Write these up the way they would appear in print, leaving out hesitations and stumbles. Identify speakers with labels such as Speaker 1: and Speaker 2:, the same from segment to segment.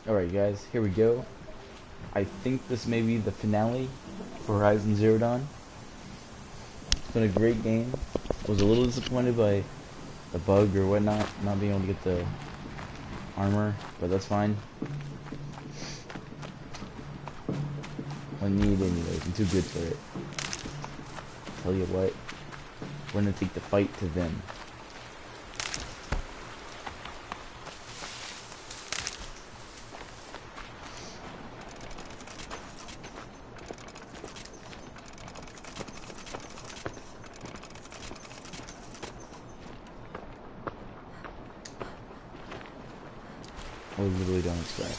Speaker 1: Alright guys, here we go. I think this may be the finale for Horizon Zero Dawn. It's been a great game. Was a little disappointed by the bug or whatnot, not being able to get the armor, but that's fine. I need anyways, I'm too good for it. Tell you what, we're gonna take the fight to them. I literally don't expect.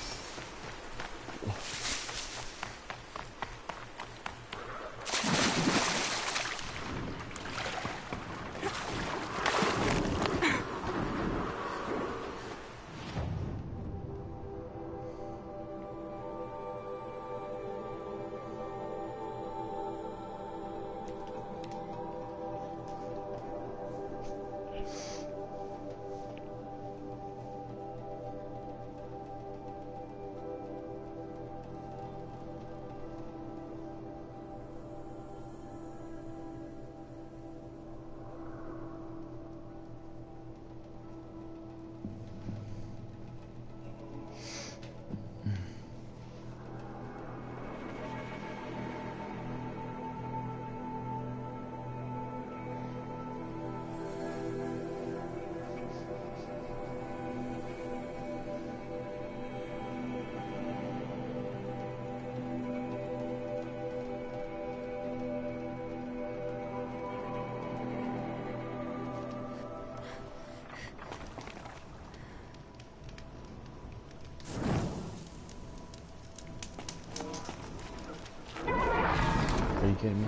Speaker 1: Are you kidding me?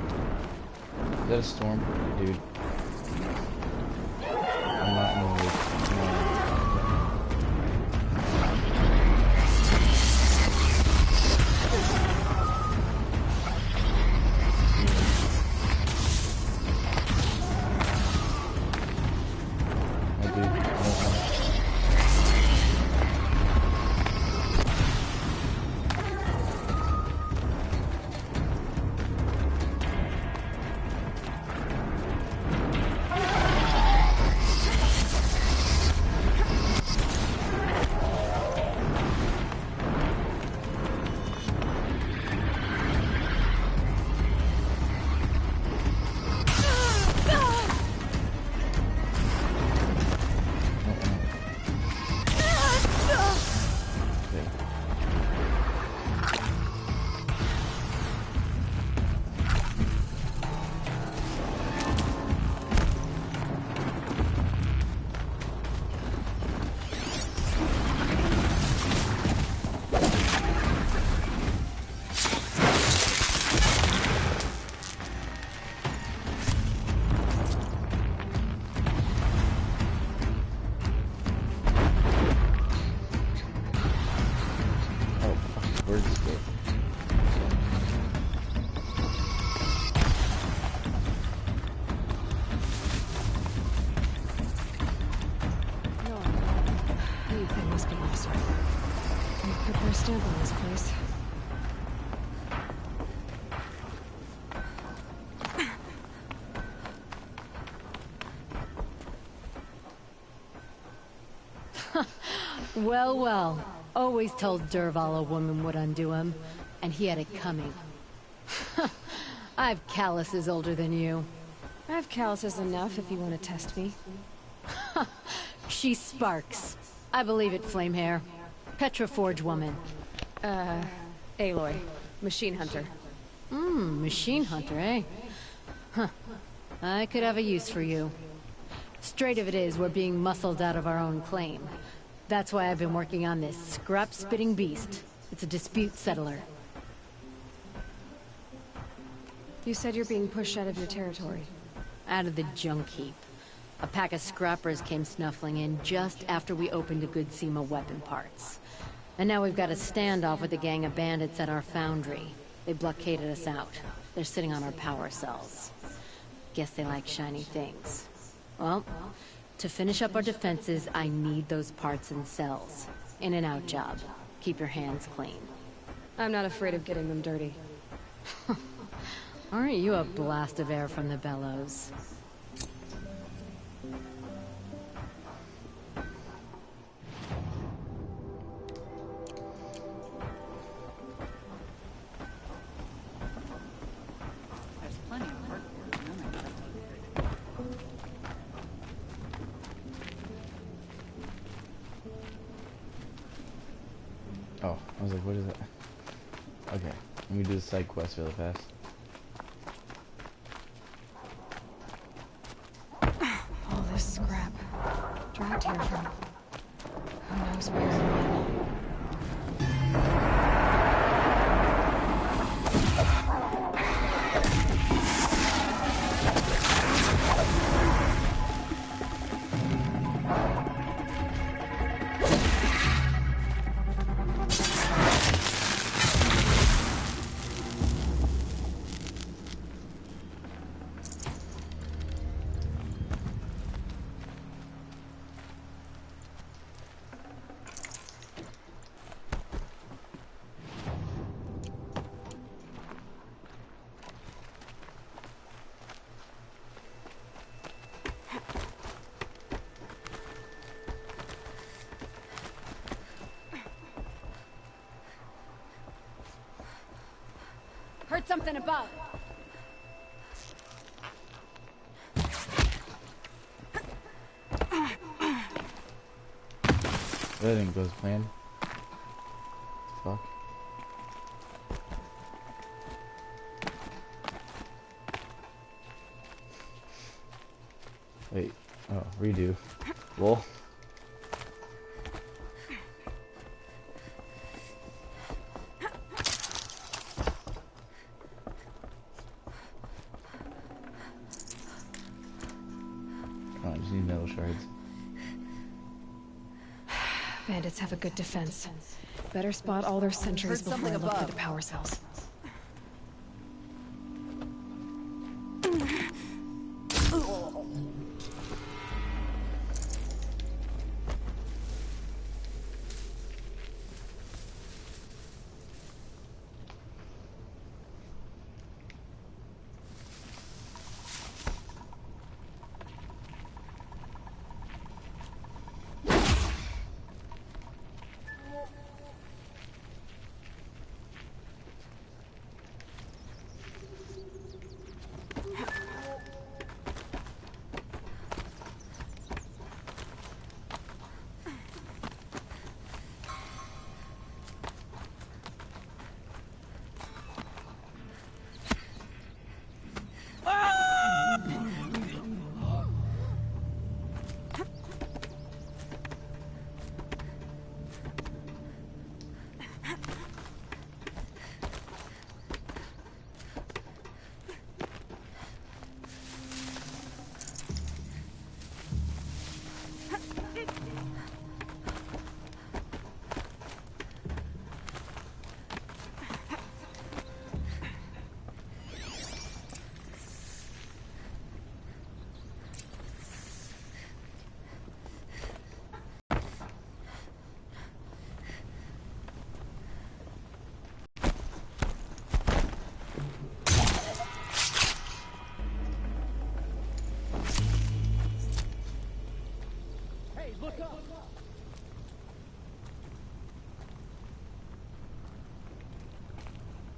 Speaker 1: Is that a storm? Dude. I'm not in the mood. Where's this go?
Speaker 2: No, anything must be nicer. Can you put her stamp on this place?
Speaker 3: Well, well. Always told Dervahl a woman would undo him, and he had it coming. I've calluses older than you.
Speaker 2: I have calluses enough if you want to test me.
Speaker 3: She sparks. I believe it, Flamehair. Petroforge woman.
Speaker 2: Aloy. Machine hunter.
Speaker 3: Machine hunter, eh? Huh. I could have a use for you. Straight of it is, we're being muscled out of our own claim. That's why I've been working on this scrap-spitting beast. It's a dispute settler.
Speaker 2: You said you're being pushed out of your territory.
Speaker 3: Out of the junk heap. A pack of scrappers came snuffling in just after we opened a good seam of weapon parts. And now we've got a standoff with a gang of bandits at our foundry. They blockaded us out. They're sitting on our power cells. Guess they like shiny things. Well, to finish up our defenses, I need those parts and cells. In and out job. Keep your hands clean.
Speaker 2: I'm not afraid of getting them dirty.
Speaker 3: Aren't you a blast of air from the bellows?
Speaker 4: There's plenty of work for none of them.
Speaker 1: Oh, I was like, what is that? Okay, let me do the side quest really fast.
Speaker 2: All this scrap. Dragged here from... who knows where.
Speaker 3: Heard something above.
Speaker 1: That didn't go as planned. Fuck. Wait. Oh, redo. Lol. Oh, I just need metal shards.
Speaker 2: Bandits have a good defense. Better spot all their sentries
Speaker 4: Heard
Speaker 2: before I
Speaker 4: something
Speaker 2: look for
Speaker 4: above.
Speaker 2: the power cells.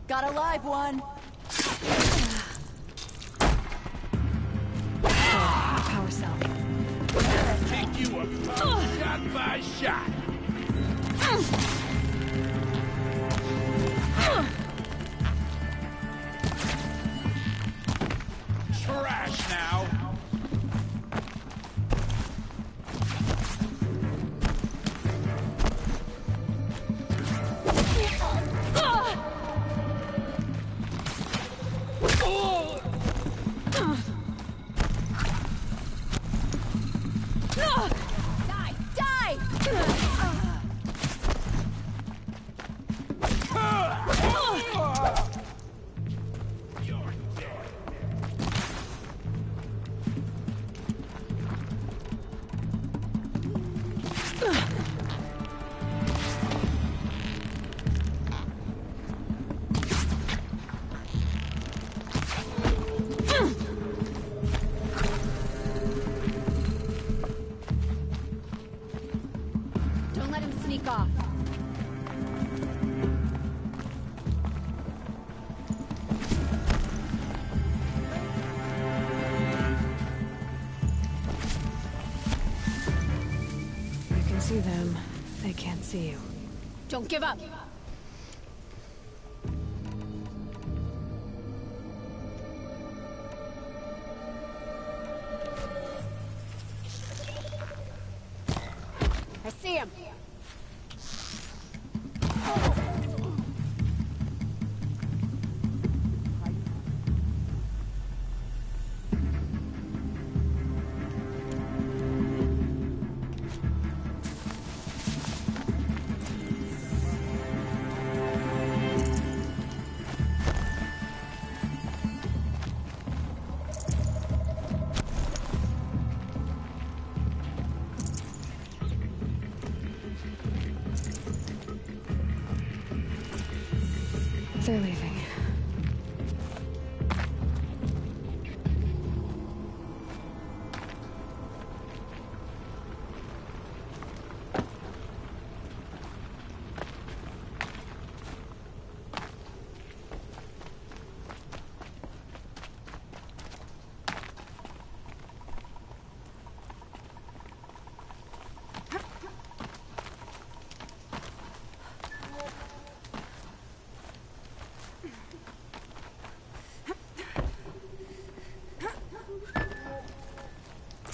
Speaker 4: Got a live one.
Speaker 2: Power cell.
Speaker 5: Take you apart shot by shot. Trash now.
Speaker 4: Die! Die!
Speaker 3: sneak off.
Speaker 2: You can see them. They can't see you.
Speaker 3: Don't give up. I see him.
Speaker 2: They're leaving.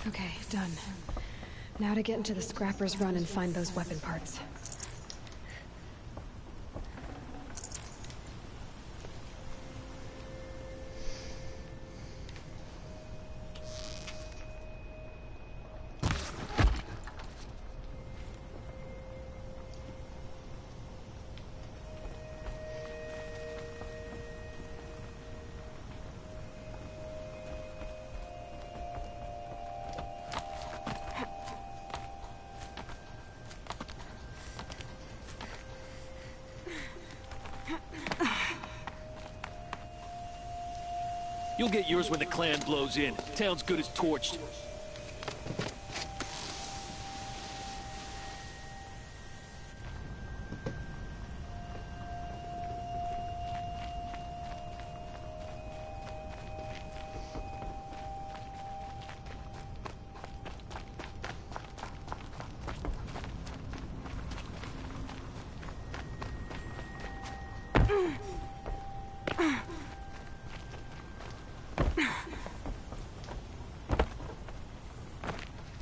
Speaker 2: Okay, done. Now to get into the Scrapper's Run and find those weapon parts.
Speaker 5: You'll get yours when the clan blows in. Town's good as torched.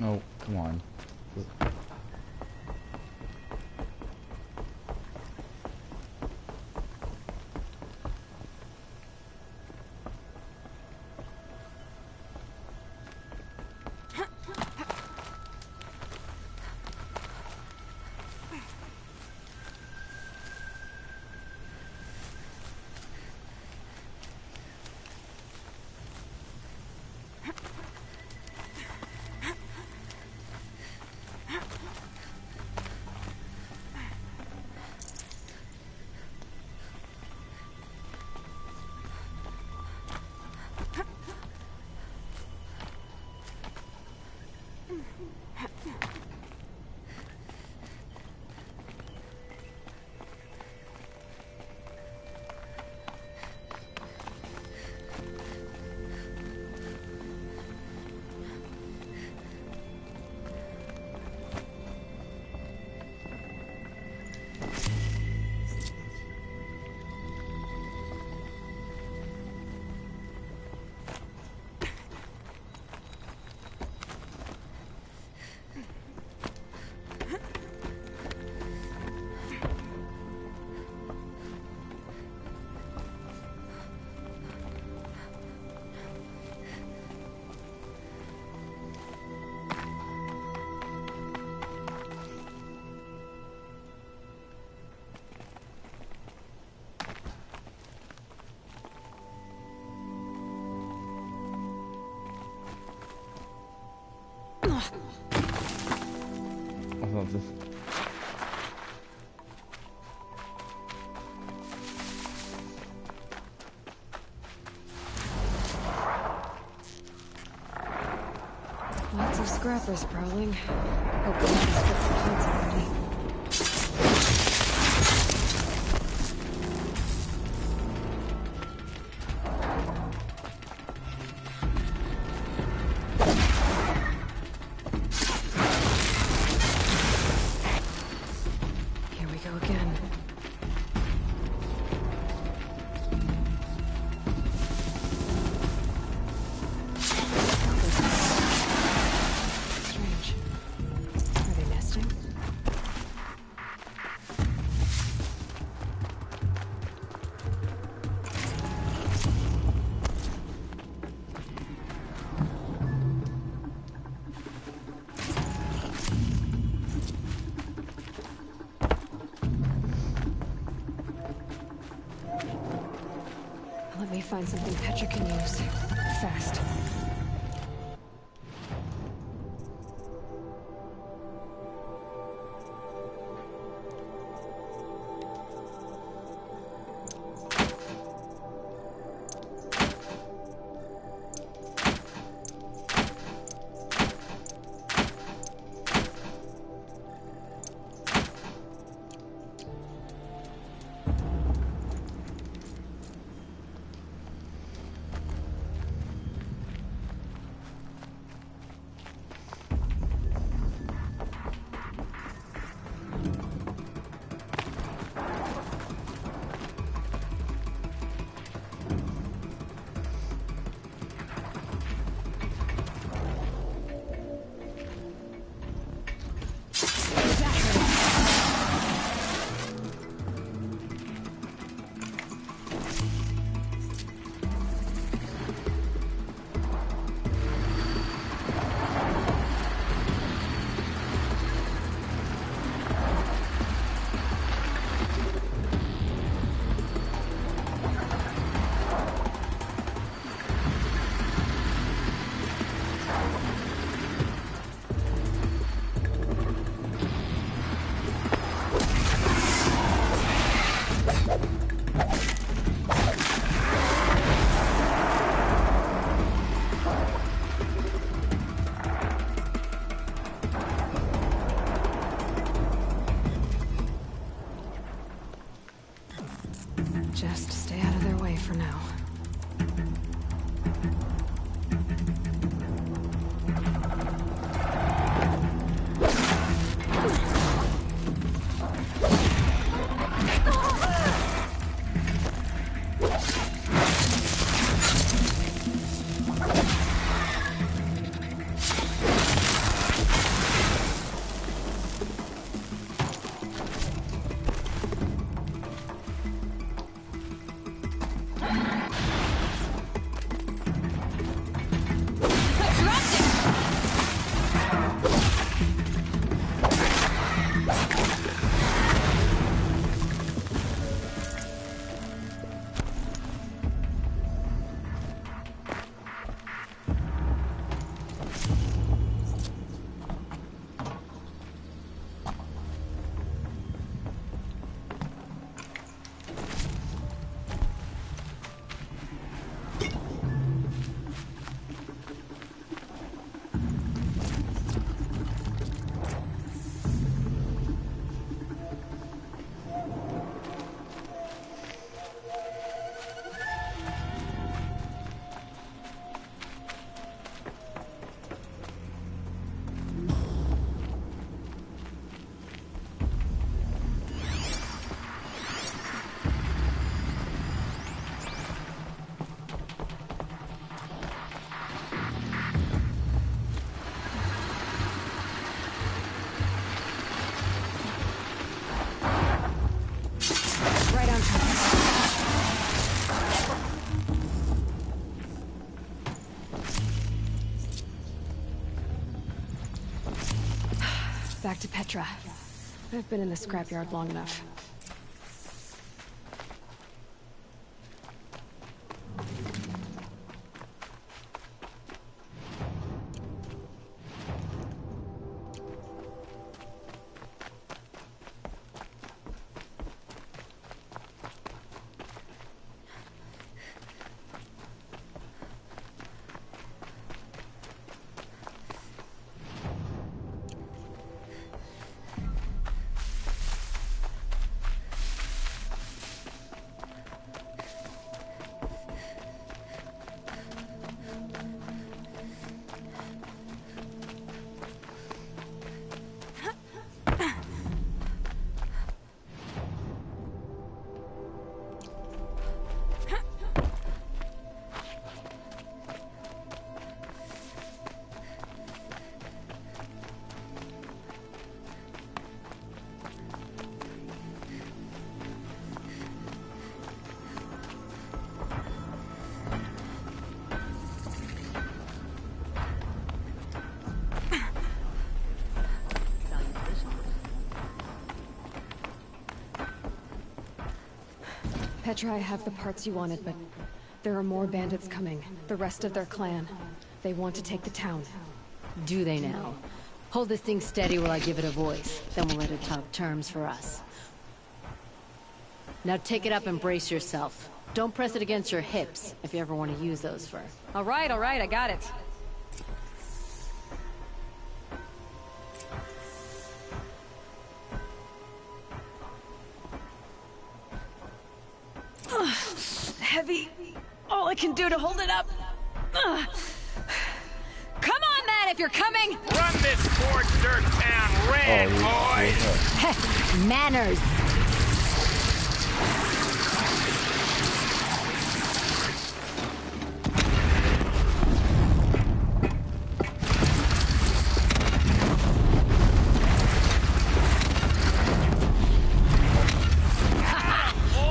Speaker 1: Oh, come on. I thought this.
Speaker 2: Lots of scrappers prowling. Hope we can strip the points already. find something Petra can use. Fast. Just stay out of their way for now. Back to Petra. I've been in the scrapyard long enough. Petra, I have the parts you wanted, but There are more bandits coming. The rest of their clan. They want to take the town.
Speaker 3: Do they now? Hold this thing steady while I give it a voice. Then we'll let it talk terms for us. Now take it up and brace yourself. Don't press it against your hips, if you ever want to use those for...
Speaker 2: All right, I got it. Heavy. All I can do to hold it up. Come on, man, if you're coming!
Speaker 6: Run this Fort Dirt Town red, boys!
Speaker 3: Manners!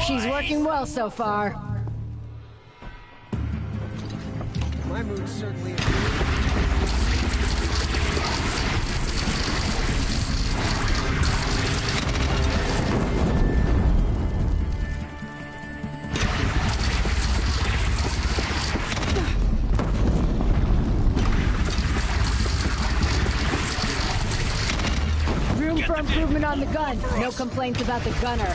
Speaker 3: She's working well so far.
Speaker 7: My mood certainly
Speaker 3: Room for improvement on the gun. No complaints about the gunner.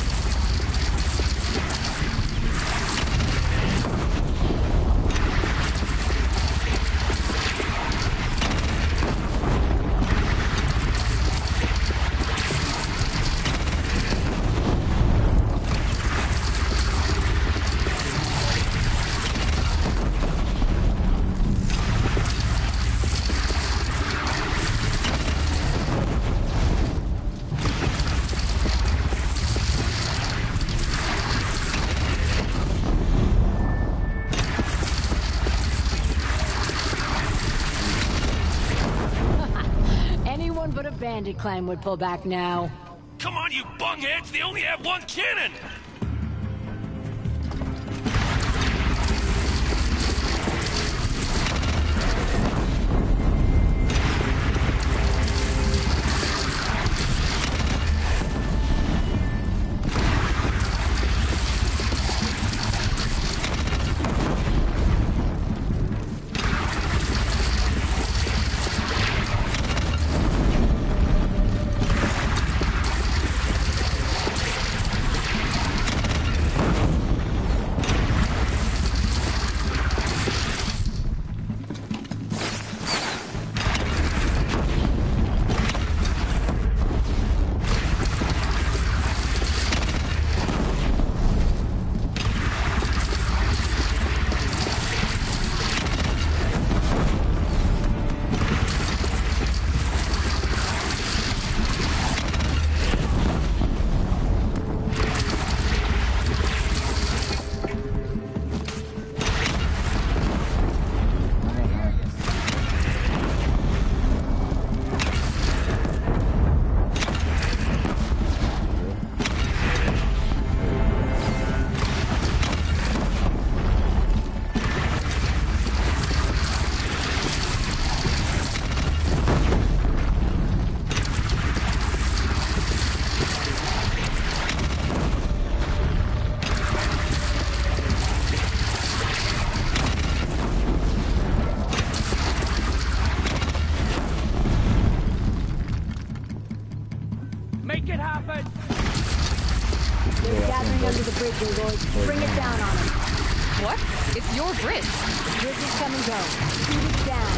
Speaker 3: But a bandit clan would pull back now.
Speaker 5: Come on, you bungheads! They only have one cannon!
Speaker 6: Make it happen!
Speaker 3: They're gathering under the bridge, Aloy. Bring it down on them.
Speaker 2: What? It's your bridge.
Speaker 3: Bridges come and go. Shoot it down.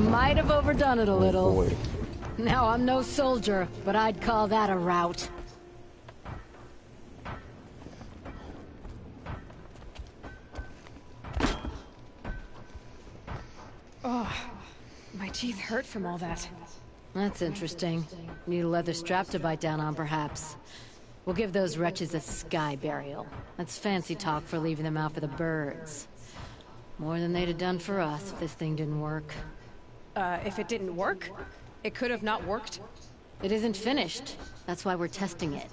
Speaker 3: Might have overdone it a little.
Speaker 1: Boy.
Speaker 3: Now, I'm no soldier, but I'd call that a rout.
Speaker 2: Oh, my teeth hurt from all that.
Speaker 3: That's interesting. Need a leather strap to bite down on, perhaps. We'll give those wretches a sky burial. That's fancy talk for leaving them out for the birds. More than they'd have done for us if this thing didn't work.
Speaker 8: If it didn't work? It could have not worked?
Speaker 3: It isn't finished. That's why we're testing it.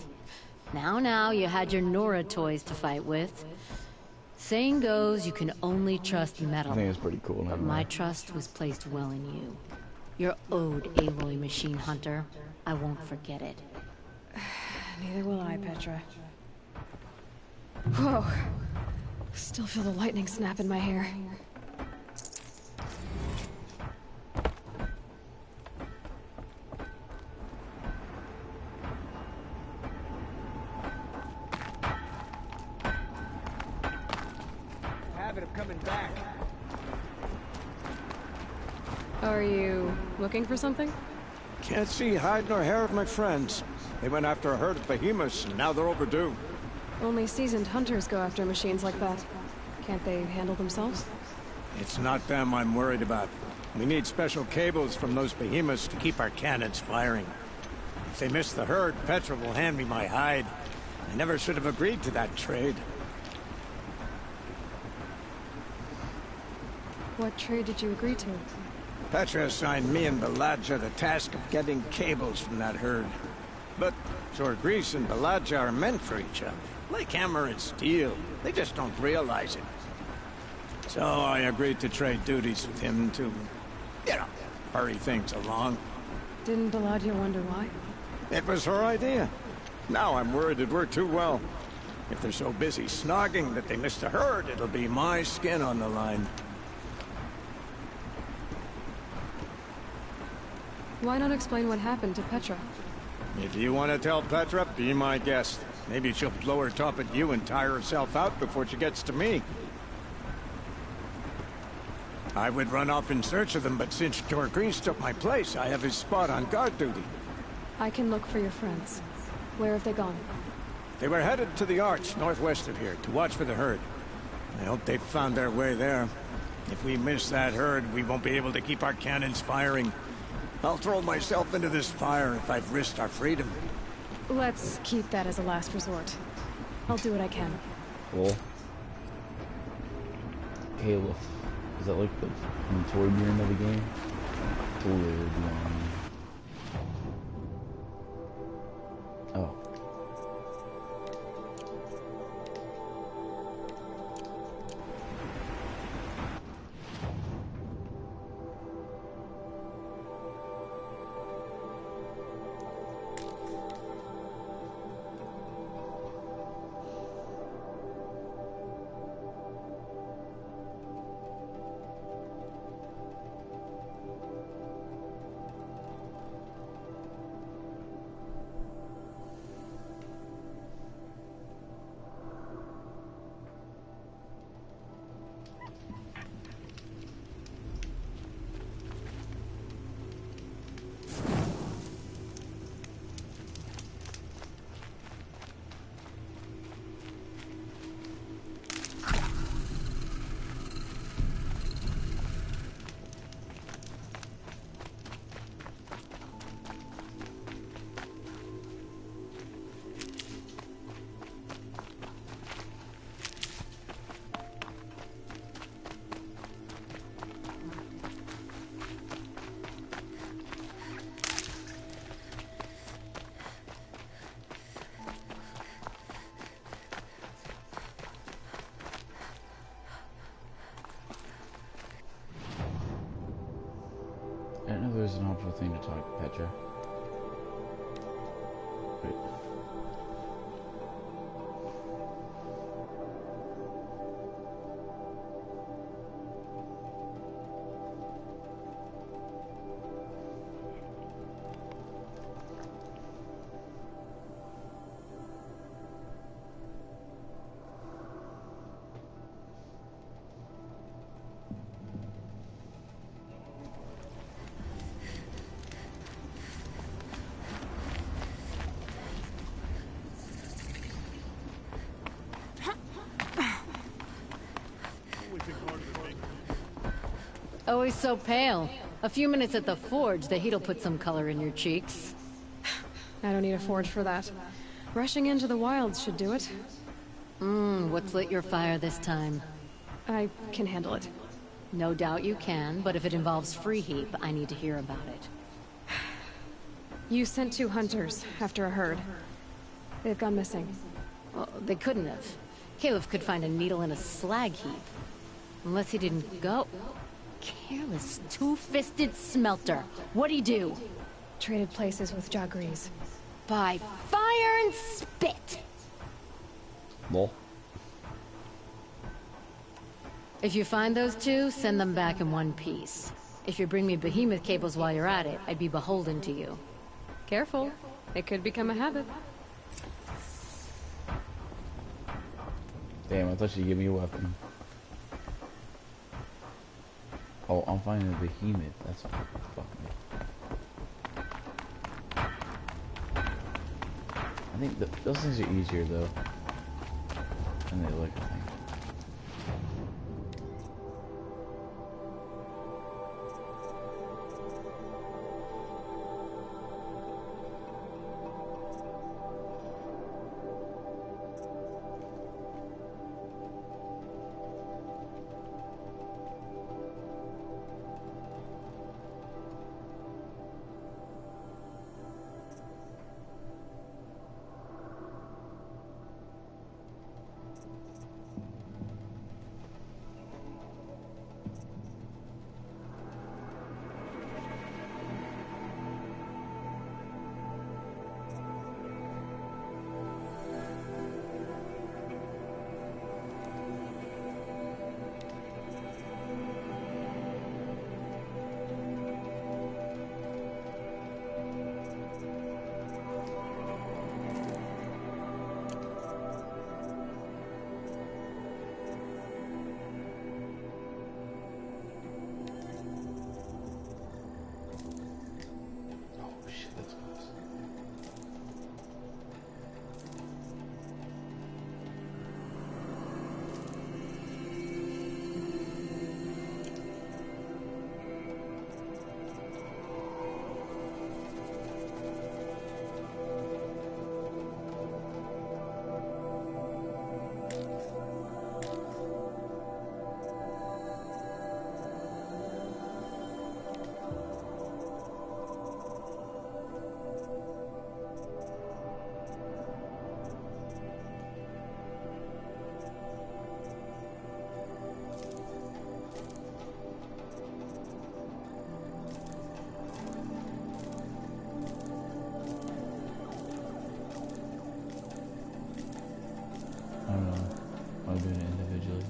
Speaker 3: Now, you had your Nora toys to fight with. Saying goes, you can only trust metal.
Speaker 1: I think it's pretty cool.
Speaker 3: But my trust was placed well in you. You're owed, Aloy Machine Hunter. I won't forget it.
Speaker 8: Neither will I, Petra. Whoa. Still feel the lightning snap in my hair.
Speaker 7: Habit of coming back.
Speaker 8: Are you looking for something?
Speaker 9: Can't see hide nor hair of my friends. They went after a herd of behemoths, and now they're overdue.
Speaker 8: Only seasoned hunters go after machines like that. Can't they handle themselves?
Speaker 9: It's not them I'm worried about. We need special cables from those behemoths to keep our cannons firing. If they miss the herd, Petra will hand me my hide. I never should have agreed to that trade.
Speaker 8: What trade did you agree to?
Speaker 9: Petra assigned me and Baladja the task of getting cables from that herd. But Zorgris and Baladja are meant for each other. Like hammer and steel. They just don't realize it. So I agreed to trade duties with him to, hurry things along.
Speaker 8: Didn't Baladja wonder why?
Speaker 9: It was her idea. Now I'm worried it worked too well. If they're so busy snogging that they missed a herd, it'll be my skin on the line.
Speaker 8: Why not explain what happened to Petra?
Speaker 9: If you want to tell Petra, be my guest. Maybe she'll blow her top at you and tire herself out before she gets to me. I would run off in search of them, but since Zorgris took my place, I have his spot on guard duty.
Speaker 8: I can look for your friends. Where have they gone?
Speaker 9: They were headed to the Arch, northwest of here, to watch for the herd. I hope they've found their way there. If we miss that herd, we won't be able to keep our cannons firing. I'll throw myself into this fire if I've risked our freedom.
Speaker 8: Let's keep that as a last resort. I'll do what I can.
Speaker 1: Cool. Aleph. Is that like the Torbjorn of the game? Torbjorn. Oh. I didn't know there was an optional thing to talk to Petra. Wait.
Speaker 3: Always so pale. A few minutes at the forge, the heat'll put some color in your cheeks.
Speaker 8: I don't need a forge for that. Rushing into the wilds should do it.
Speaker 3: What's lit your fire this time?
Speaker 8: I can handle it.
Speaker 3: No doubt you can, but if it involves Free Heap, I need to hear about it.
Speaker 8: You sent 2 hunters after a herd. They've gone missing.
Speaker 3: Well, they couldn't have. Caleb could find a needle in a slag heap. Unless he didn't go. Careless, two-fisted smelter. What'd he do?
Speaker 8: Traded places with Jagrees.
Speaker 3: By fire and spit!
Speaker 1: Lol.
Speaker 3: If you find those 2, send them back in one piece. If you bring me behemoth cables while you're at it, I'd be beholden to you.
Speaker 8: Careful. It could become a habit.
Speaker 1: Damn, I thought she'd give me a weapon. Oh, I'm finding a behemoth. That's fucking. I think those things are easier though. And they look, I think. I don't know. I'm doing it individually.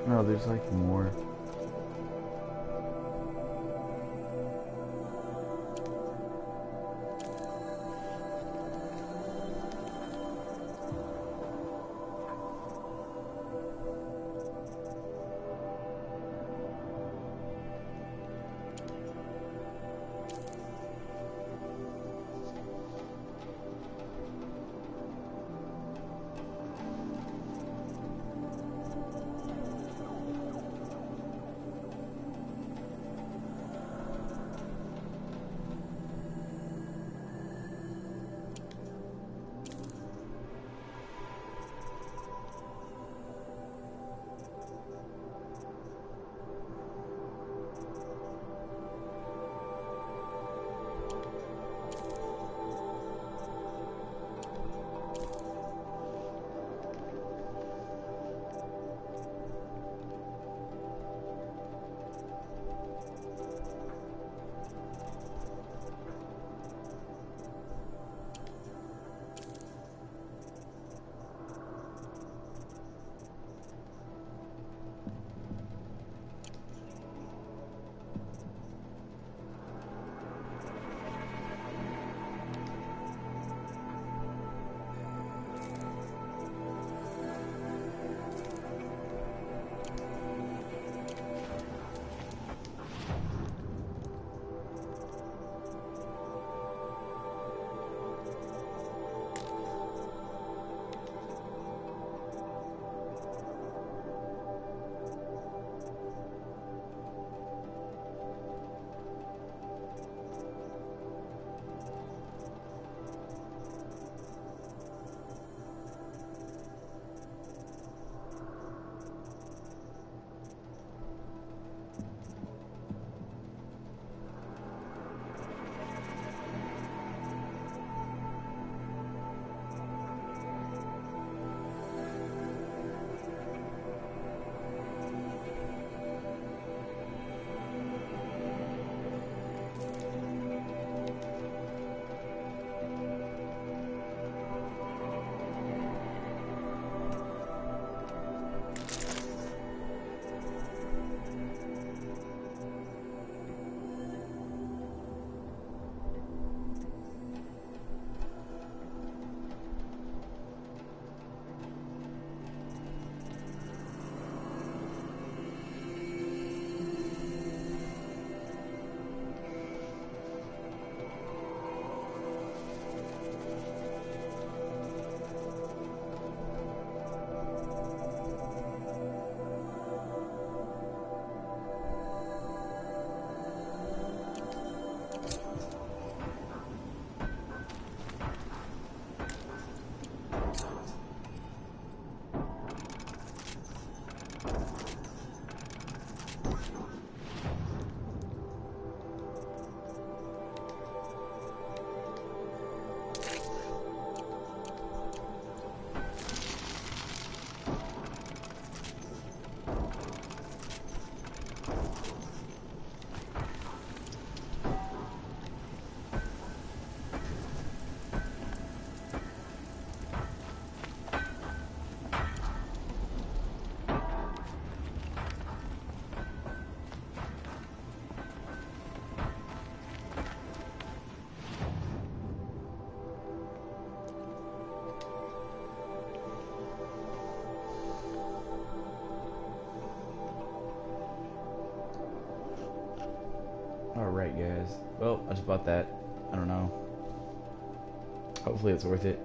Speaker 1: No, there's like more. Alright, guys. Well, that's about that. I don't know. Hopefully it's worth it.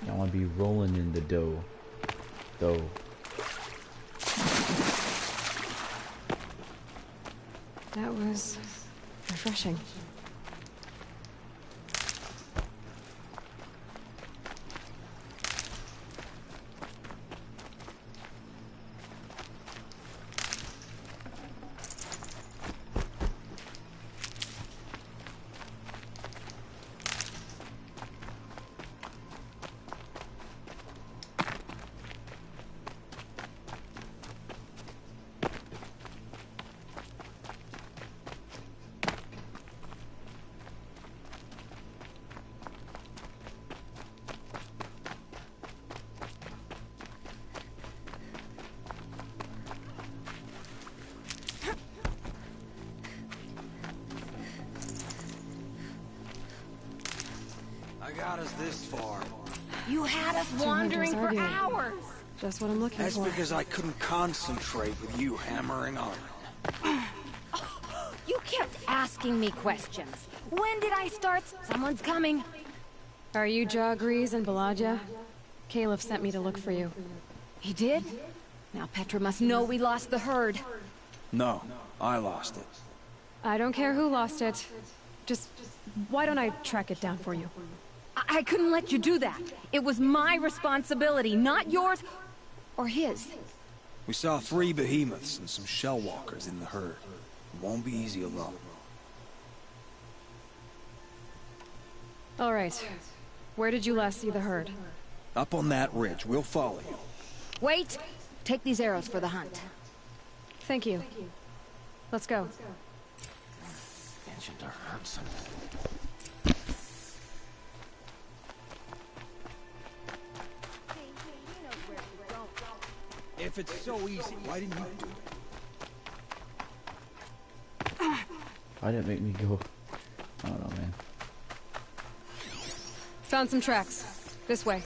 Speaker 1: I want to be rolling in the dough.
Speaker 8: That was refreshing.
Speaker 7: I got us this far.
Speaker 3: You had us wandering for
Speaker 8: arguing.
Speaker 3: hours.
Speaker 8: Just what I'm looking
Speaker 7: That's
Speaker 8: for.
Speaker 7: because I couldn't concentrate with you hammering on.
Speaker 3: You kept asking me questions. When did I start? Someone's coming.
Speaker 8: Are you Jaw Grease and Balaja? Caliph sent me to look for you.
Speaker 3: He did? Now Petra must know we lost the herd.
Speaker 7: No, I lost it.
Speaker 8: I don't care who lost it. Just, why don't I track it down for you?
Speaker 3: I couldn't let you do that. It was my responsibility, not yours or his.
Speaker 7: We saw 3 behemoths and some shell walkers in the herd. It won't be easy alone.
Speaker 8: All right. Where did you last see the herd?
Speaker 7: Up on that ridge, we'll follow you.
Speaker 3: Wait! Take these arrows for the hunt.
Speaker 8: Thank you. Let's go.
Speaker 5: Mentioned our hurts.
Speaker 7: If it's so easy, why didn't you do it?
Speaker 1: Why didn't it make me go? I don't know, man.
Speaker 8: Found some tracks. This way.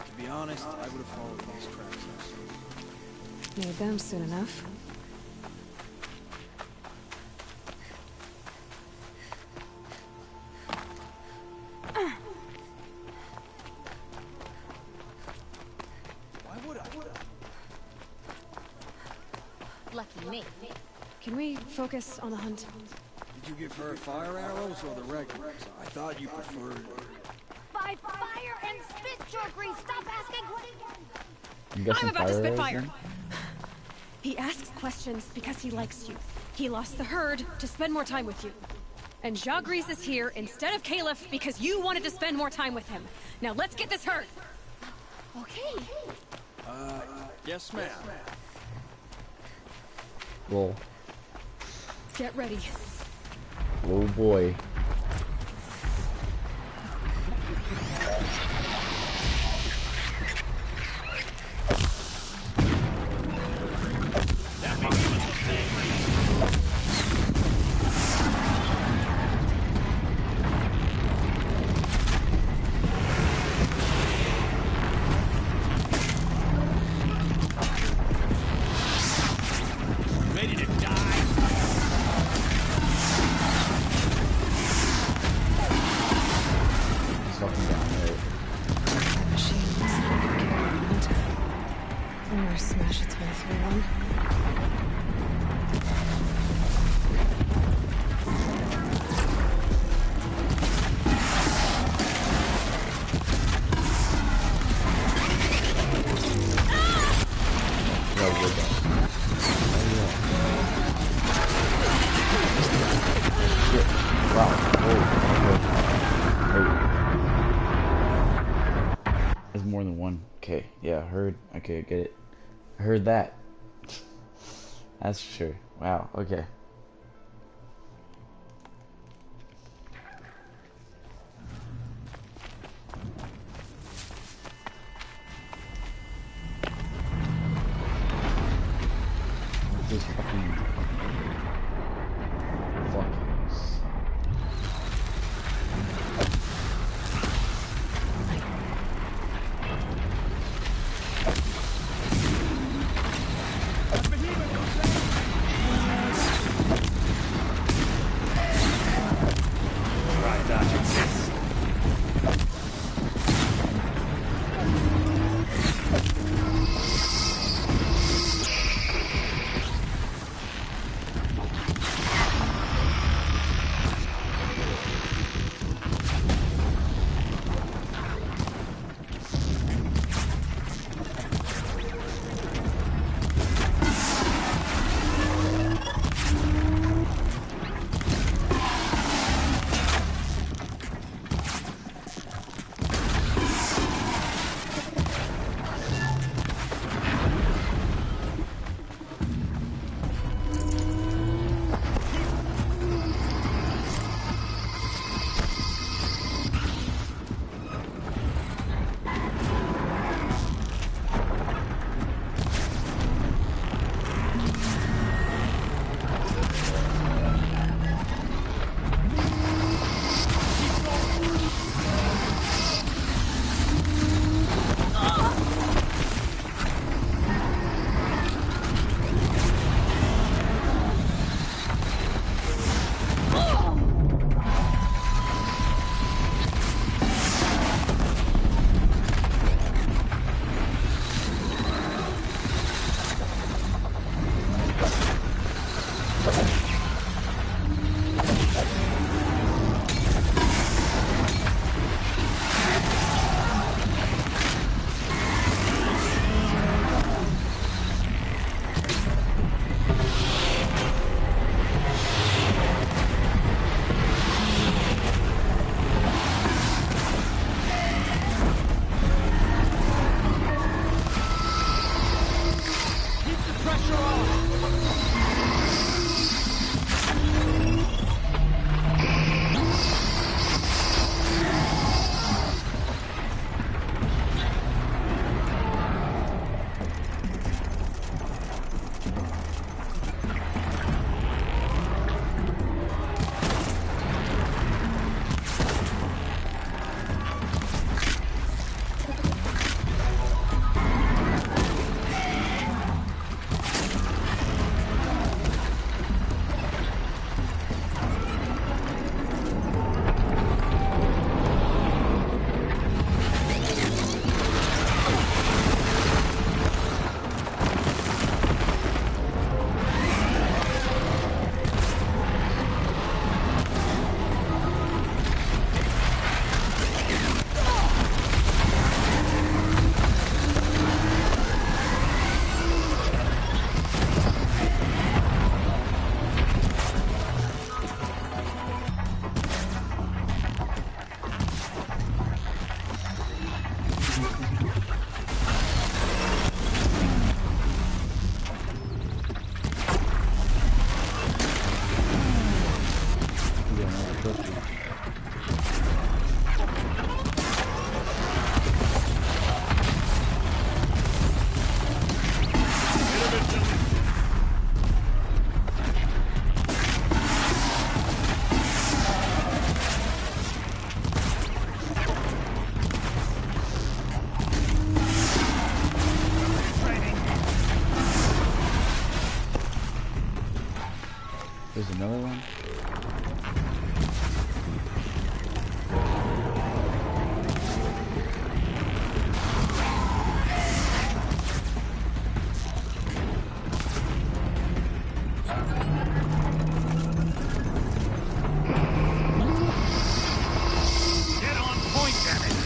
Speaker 7: To be honest, I would have followed these tracks also.
Speaker 8: Made them soon enough.
Speaker 7: Why would I?
Speaker 3: Lucky me.
Speaker 8: Can we focus on the hunt?
Speaker 7: Did you give her fire arrows or the regulars? I thought you preferred...
Speaker 3: By fire and spit, Jaw Grease! Stop asking what
Speaker 1: You got
Speaker 8: I'm
Speaker 1: some
Speaker 8: about to
Speaker 1: fire
Speaker 8: spit
Speaker 1: arrows
Speaker 8: fire.
Speaker 1: then?
Speaker 8: He asks questions because he likes you. He lost the herd to spend more time with you. And Jaw Grease is here instead of Caliph because you wanted to spend more time with him. Now let's get this herd.
Speaker 3: Okay.
Speaker 7: Yes, ma'am.
Speaker 1: Roll.
Speaker 8: Get ready.
Speaker 1: Oh boy.
Speaker 5: Ready to die?
Speaker 1: He's knocking down, right? Yeah, heard. Okay, I get it. I heard that. That's for sure. Wow, okay. What's this fucking... Fuck. There's another one.
Speaker 6: Get on point, damn it!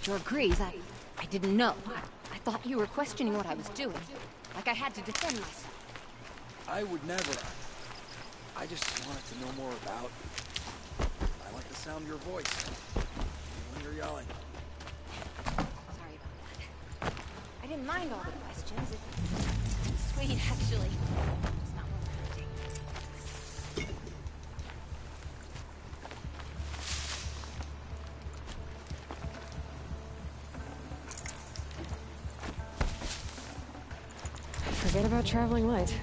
Speaker 10: Jorgrees, I didn't know. I thought you were questioning what I was doing. Like I had to defend myself.
Speaker 7: I would never. I just wanted to know more about you. I like the sound of your voice when you're yelling.
Speaker 10: Sorry about that. I didn't mind all the questions. It's sweet, actually. It's not what we're hunting.
Speaker 8: Forget about traveling light.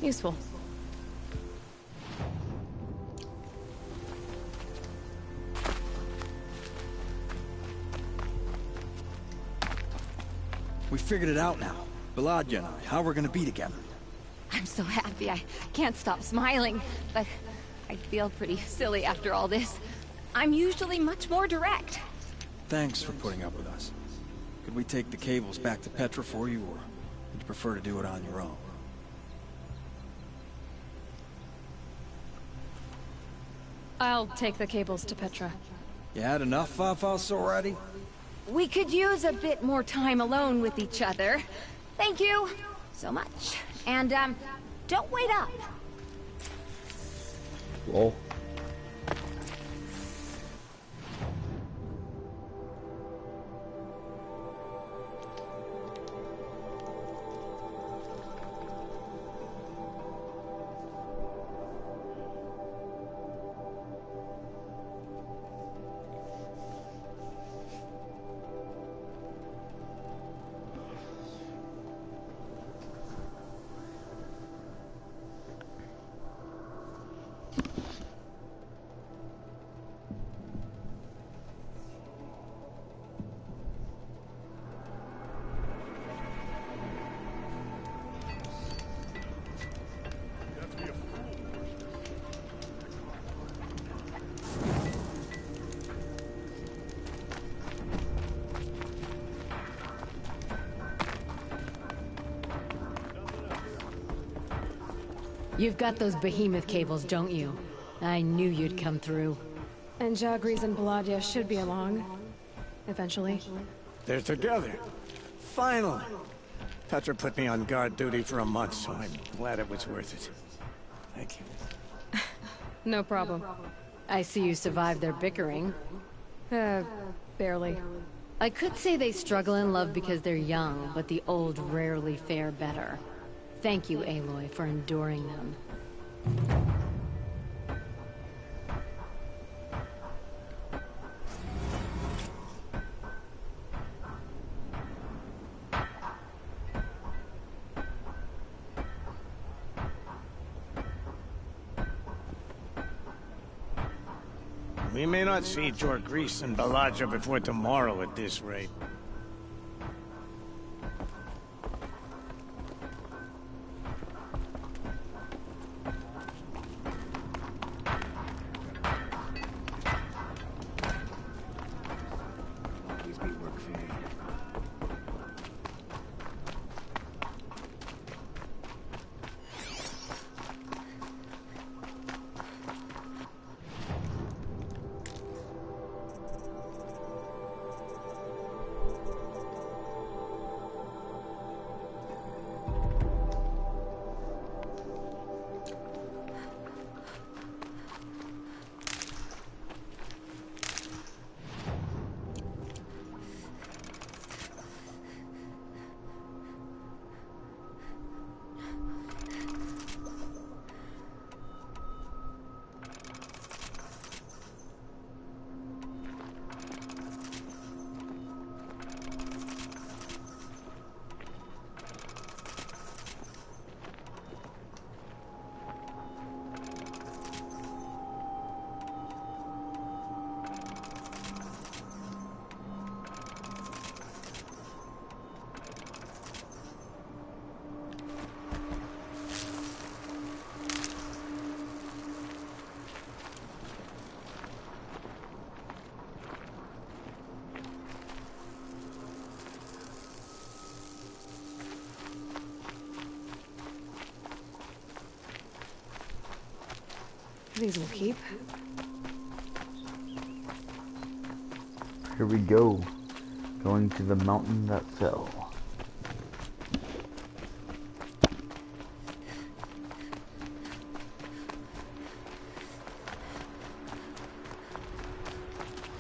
Speaker 8: Useful.
Speaker 7: We figured it out now. Balaja and I, how we're gonna be together.
Speaker 10: I'm so happy. I can't stop smiling, but I feel pretty silly after all this. I'm usually much more direct.
Speaker 7: Thanks for putting up with us. Could we take the cables back to Petra for you, or would you prefer to do it on your own?
Speaker 8: I'll take the cables to Petra.
Speaker 7: You had enough Fafos already?
Speaker 10: We could use a bit more time alone with each other. Thank you so much. And, don't wait up.
Speaker 1: Lol.
Speaker 3: You've got those behemoth cables, don't you? I knew you'd come through.
Speaker 8: And Jorgrees and Baladia should be along. Eventually.
Speaker 9: They're together. Finally. Petra put me on guard duty for a month, so I'm glad it was worth it. Thank you.
Speaker 8: No problem.
Speaker 3: I see you survived their bickering.
Speaker 8: Barely.
Speaker 3: I could say they struggle in love because they're young, but the old rarely fare better. Thank you, Aloy, for enduring them.
Speaker 9: We may not see Jorgrees and Balaja before tomorrow at this rate.
Speaker 8: These will keep.
Speaker 1: Here we go. Going to the mountain that fell.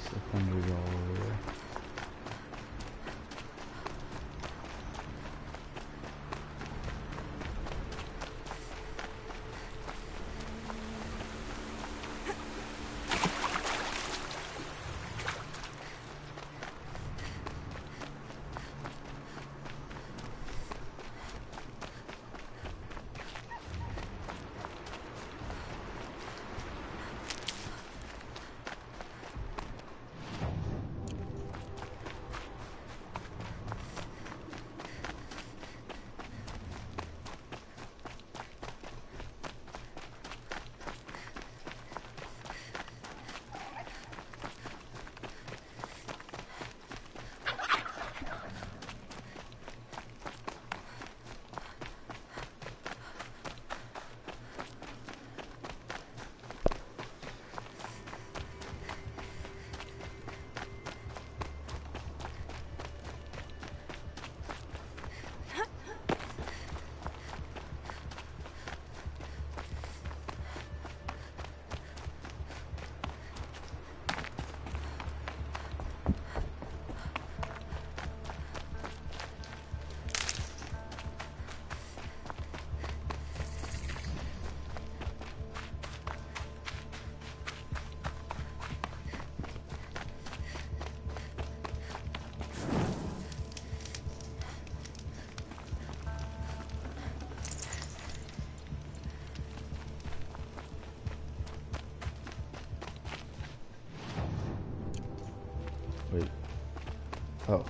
Speaker 1: Secondary all over there. Wait. Oh.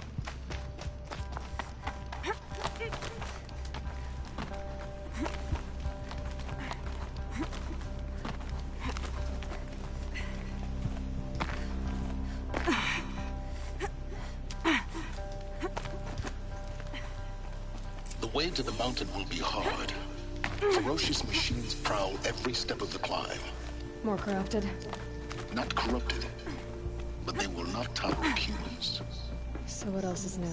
Speaker 11: The way to the mountain will be hard. Ferocious machines prowl every step of the climb.
Speaker 8: More corrupted.
Speaker 11: Not corrupted, but they will not tolerate humans.
Speaker 8: So what else is new?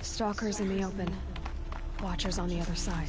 Speaker 8: Stalkers in the open. Watchers on the other side.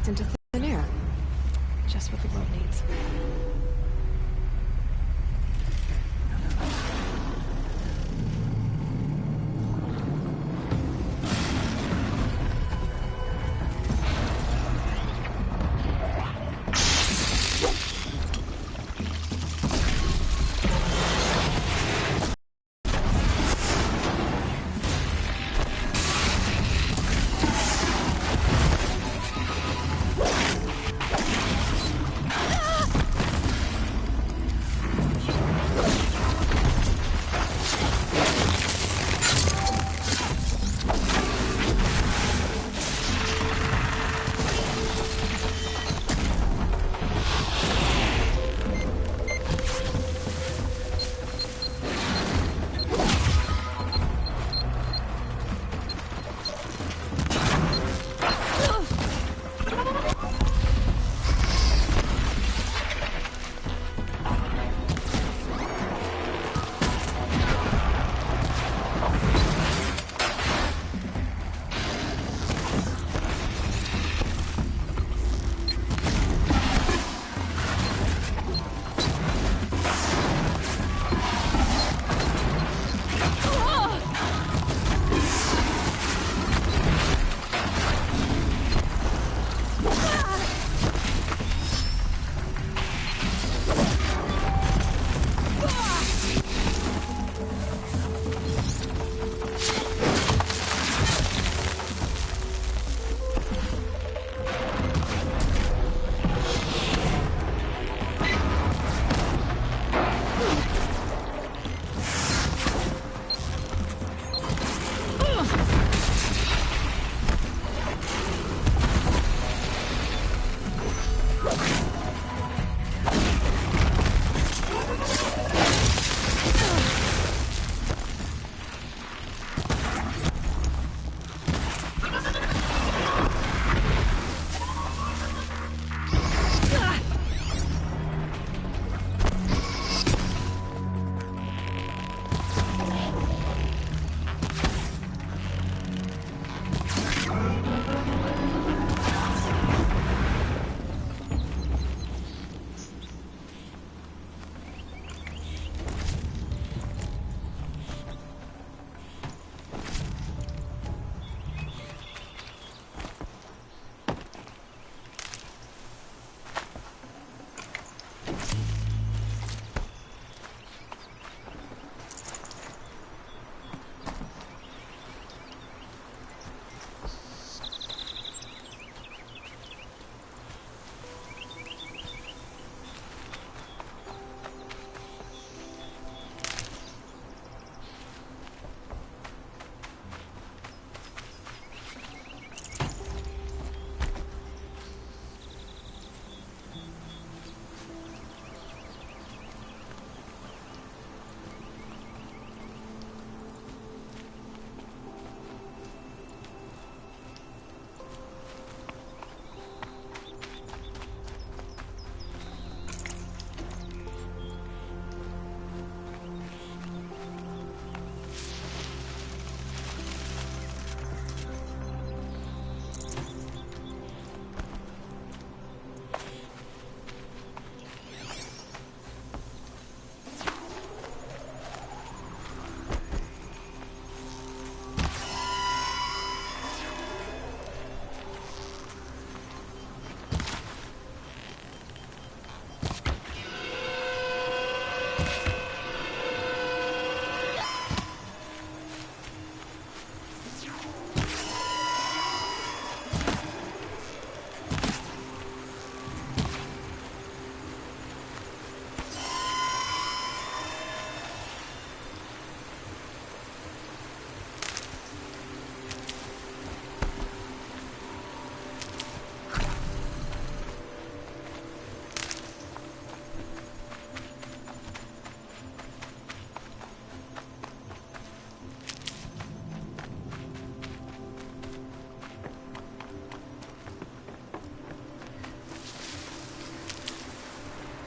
Speaker 8: Into thin air. Just what the world needs.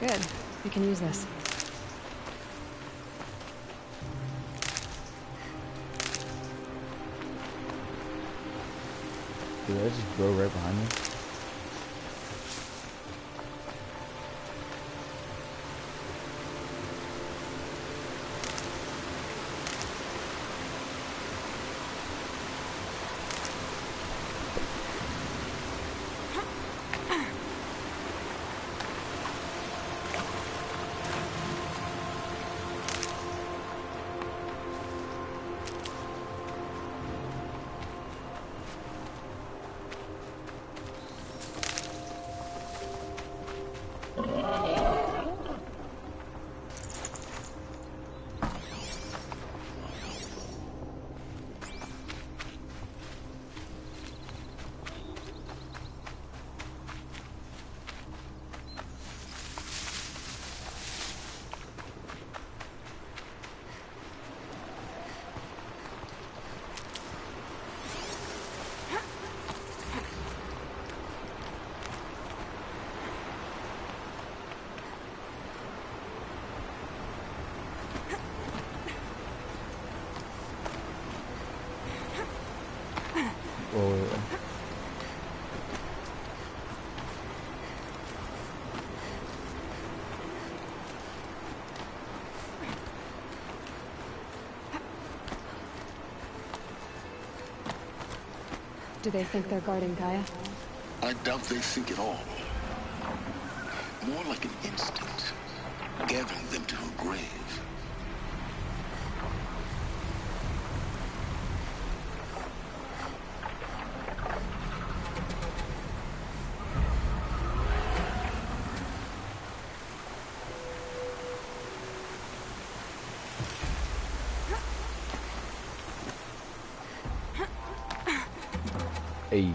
Speaker 8: Good. We can use this.
Speaker 1: Did I just grow right behind me?
Speaker 8: Do they think they're guarding Gaia?
Speaker 11: I doubt they think at all. More like an instinct, gathering them to her grave.
Speaker 1: Hey.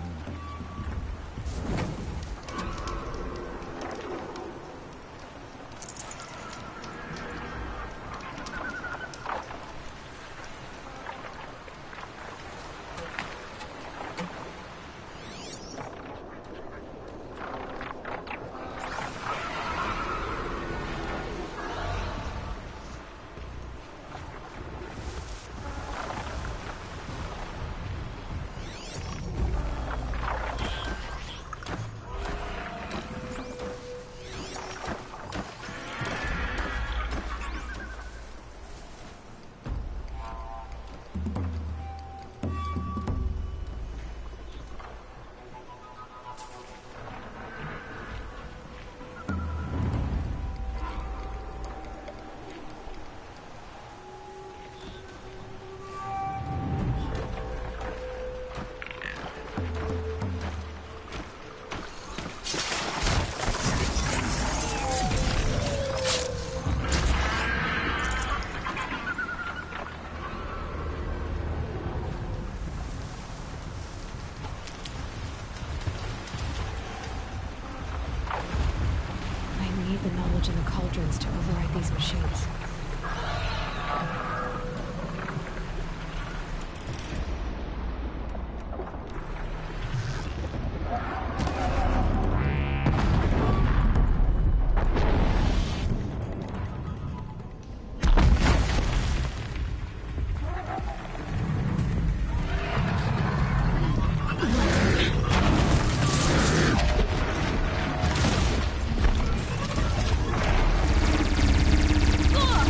Speaker 8: The knowledge in the cauldrons to override these machines.
Speaker 2: Ugh!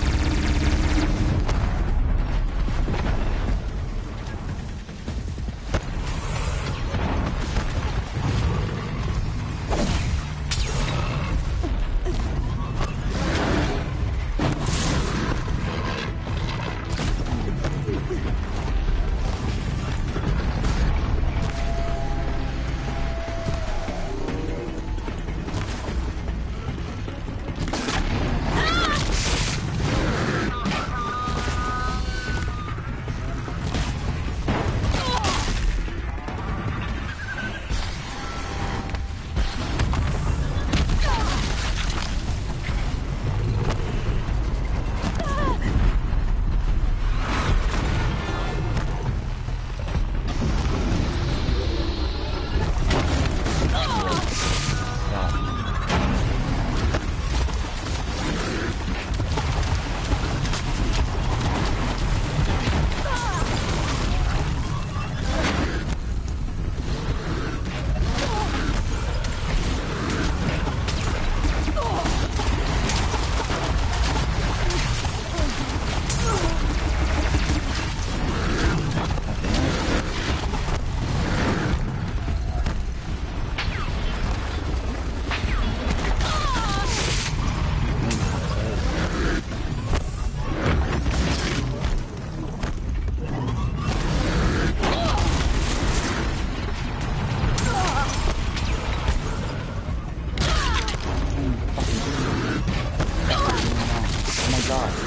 Speaker 1: god.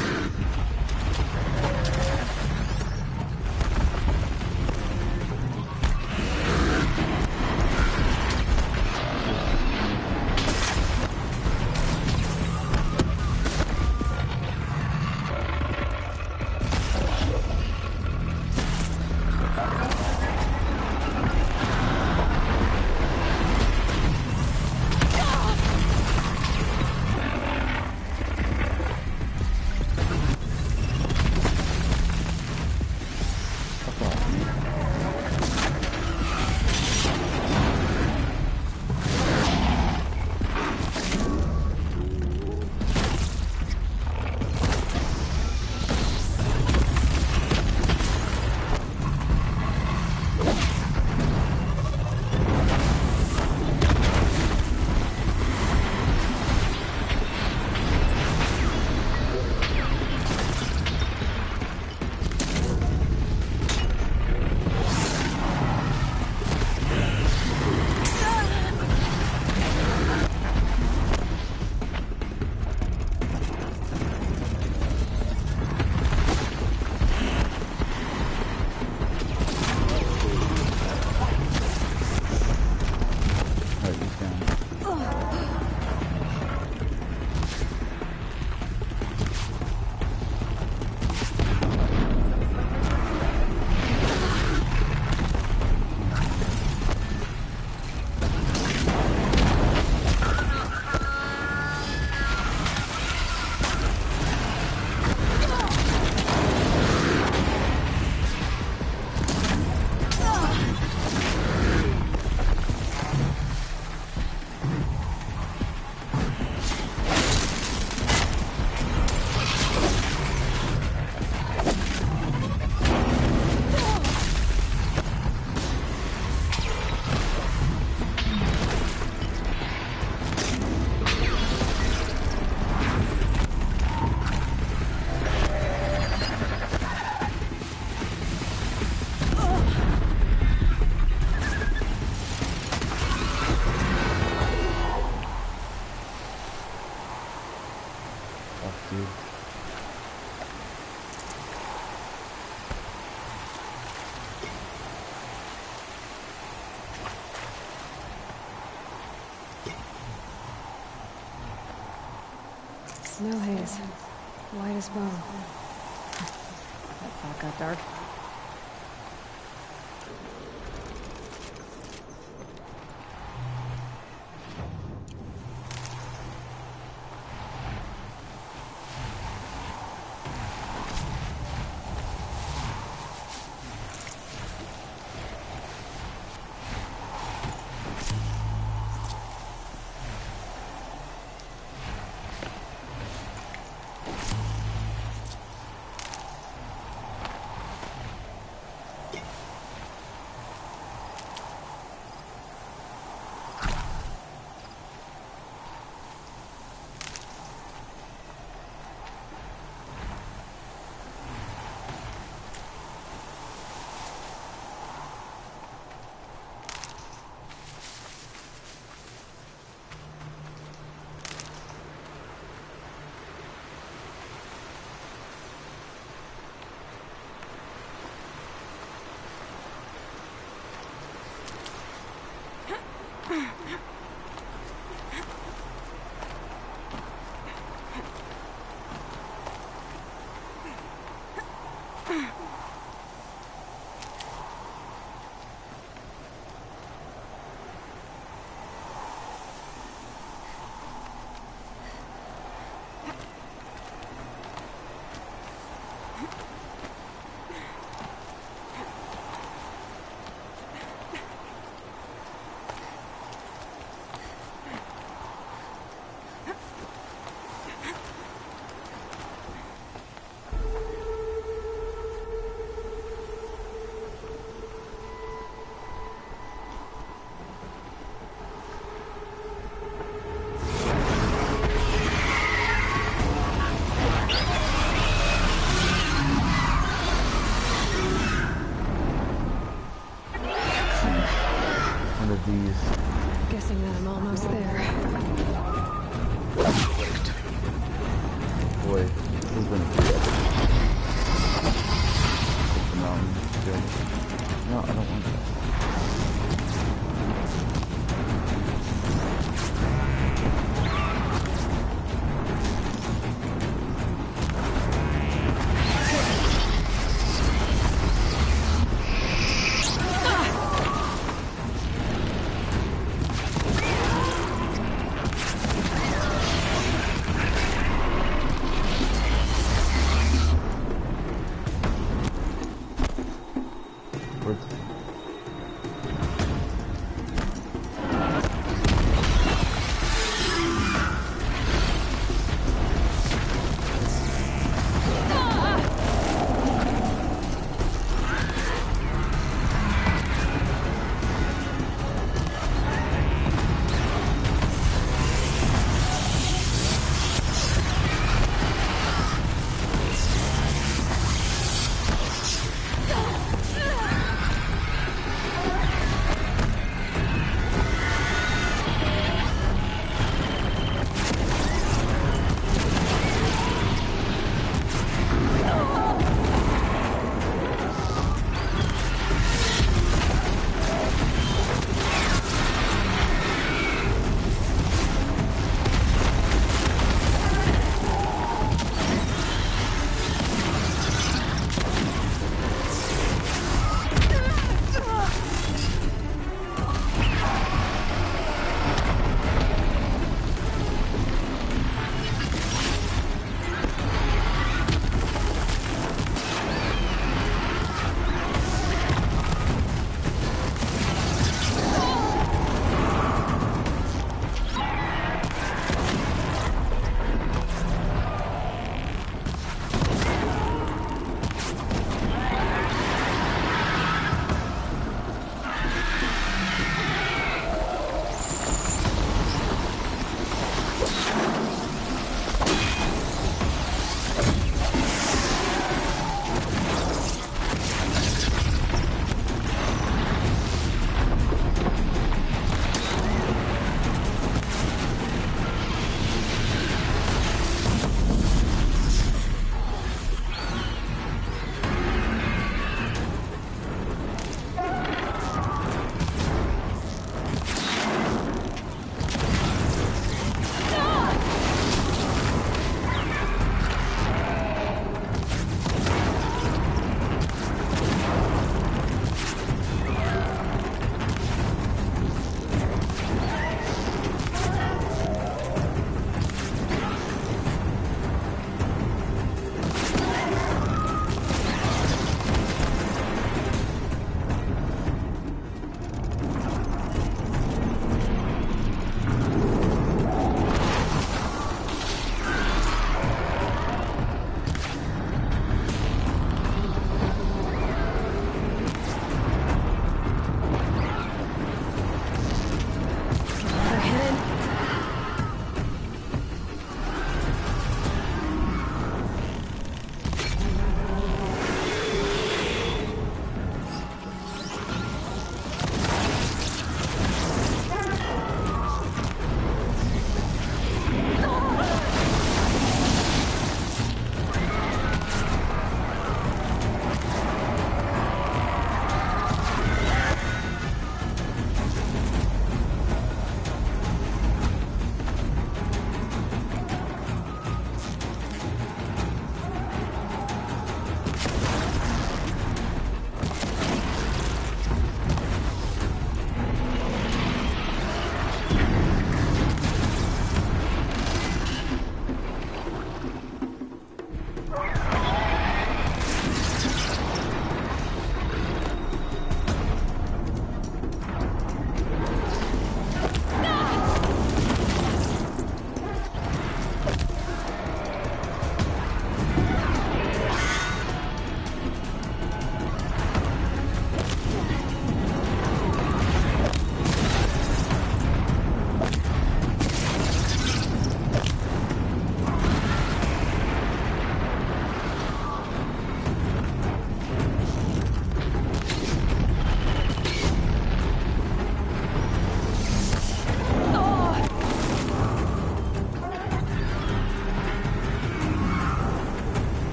Speaker 8: Snow haze. White as bone.
Speaker 3: That thought got dark.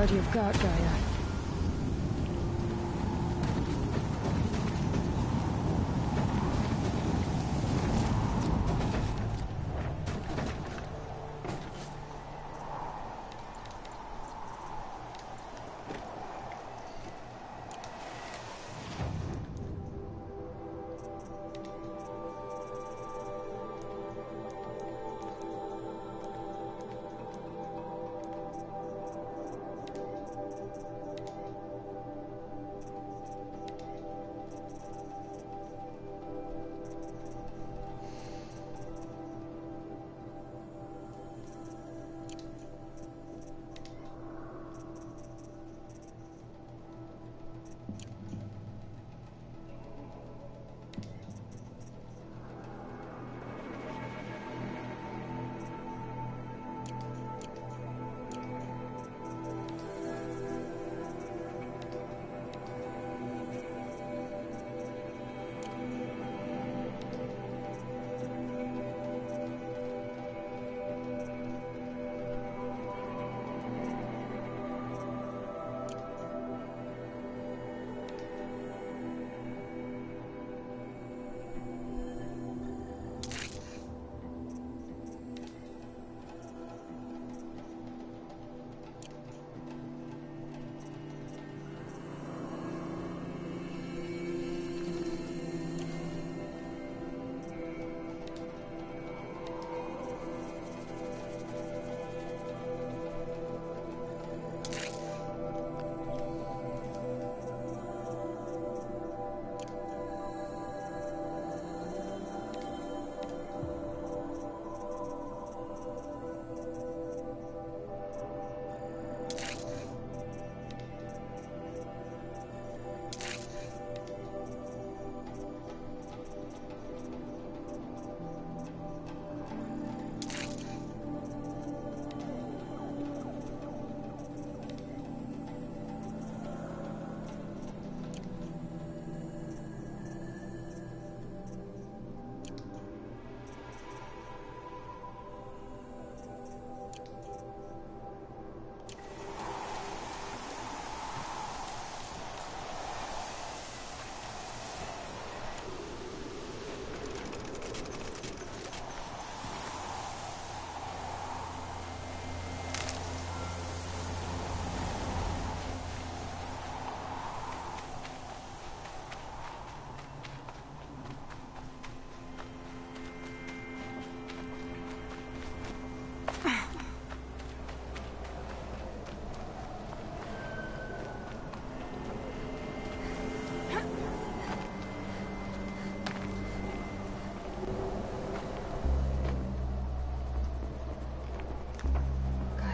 Speaker 8: card you've got, Gaia.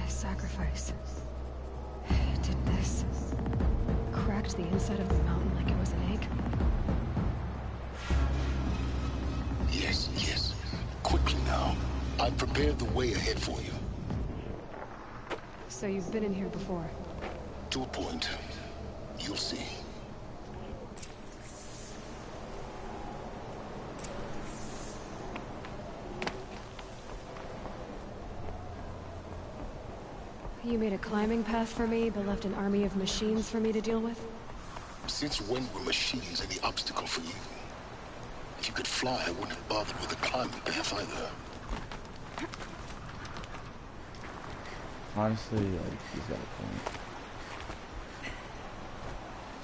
Speaker 8: Sacrifice. It did this. Cracked the inside of the mountain like it was an egg.
Speaker 11: Yes, yes. Quickly now. I've prepared the way ahead for you.
Speaker 8: So you've been in here before?
Speaker 11: To a point. You'll see.
Speaker 8: You made a climbing path for me, but left an army of machines for me to deal with?
Speaker 11: Since when were machines any obstacle for you? If you could fly, I wouldn't have bothered with a climbing path either.
Speaker 1: Honestly, like, he's got a point.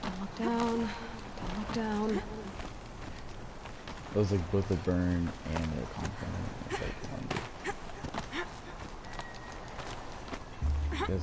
Speaker 8: Don't look down. Don't look down.
Speaker 1: Those like both the burn and the component. It's like one. Yes,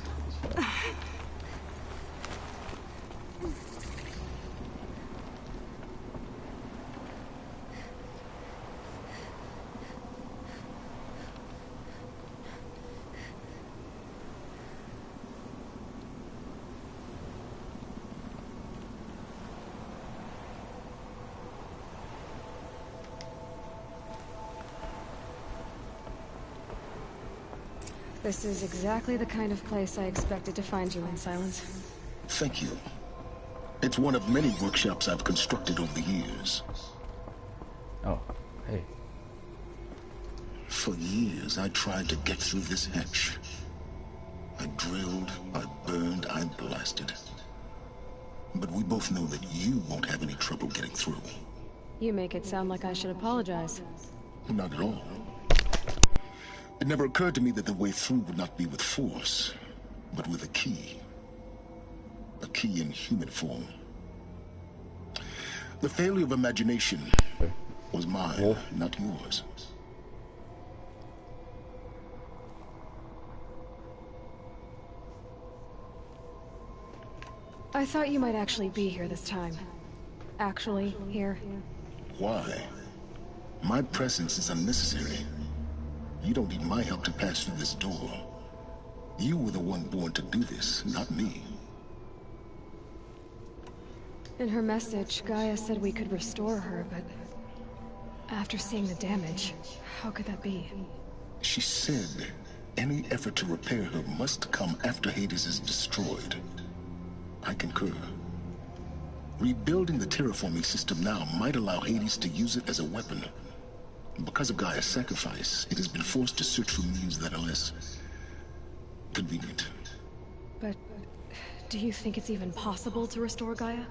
Speaker 8: This is exactly the kind of place I expected to find you in, Silence.
Speaker 11: Thank you. It's one of many workshops I've constructed over the years.
Speaker 1: Oh, hey.
Speaker 11: For years, I tried to get through this hatch. I drilled, I burned, I'm blasted. But we both know that you won't have any trouble getting through.
Speaker 8: You make it sound like I should apologize.
Speaker 11: Not at all. It never occurred to me that the way through would not be with force, but with a key. A key in human form. The failure of imagination was mine, not yours.
Speaker 8: I thought you might actually be here this time. Actually, here.
Speaker 11: Why? My presence is unnecessary. You don't need my help to pass through this door. You were the one born to do this, not me.
Speaker 8: In her message, Gaia said we could restore her, but... after seeing the damage, how could that be?
Speaker 11: She said any effort to repair her must come after Hades is destroyed. I concur. Rebuilding the terraforming system now might allow Hades to use it as a weapon. Because of Gaia's sacrifice, it has been forced to search for means that are less convenient.
Speaker 8: But do you think it's even possible to restore Gaia?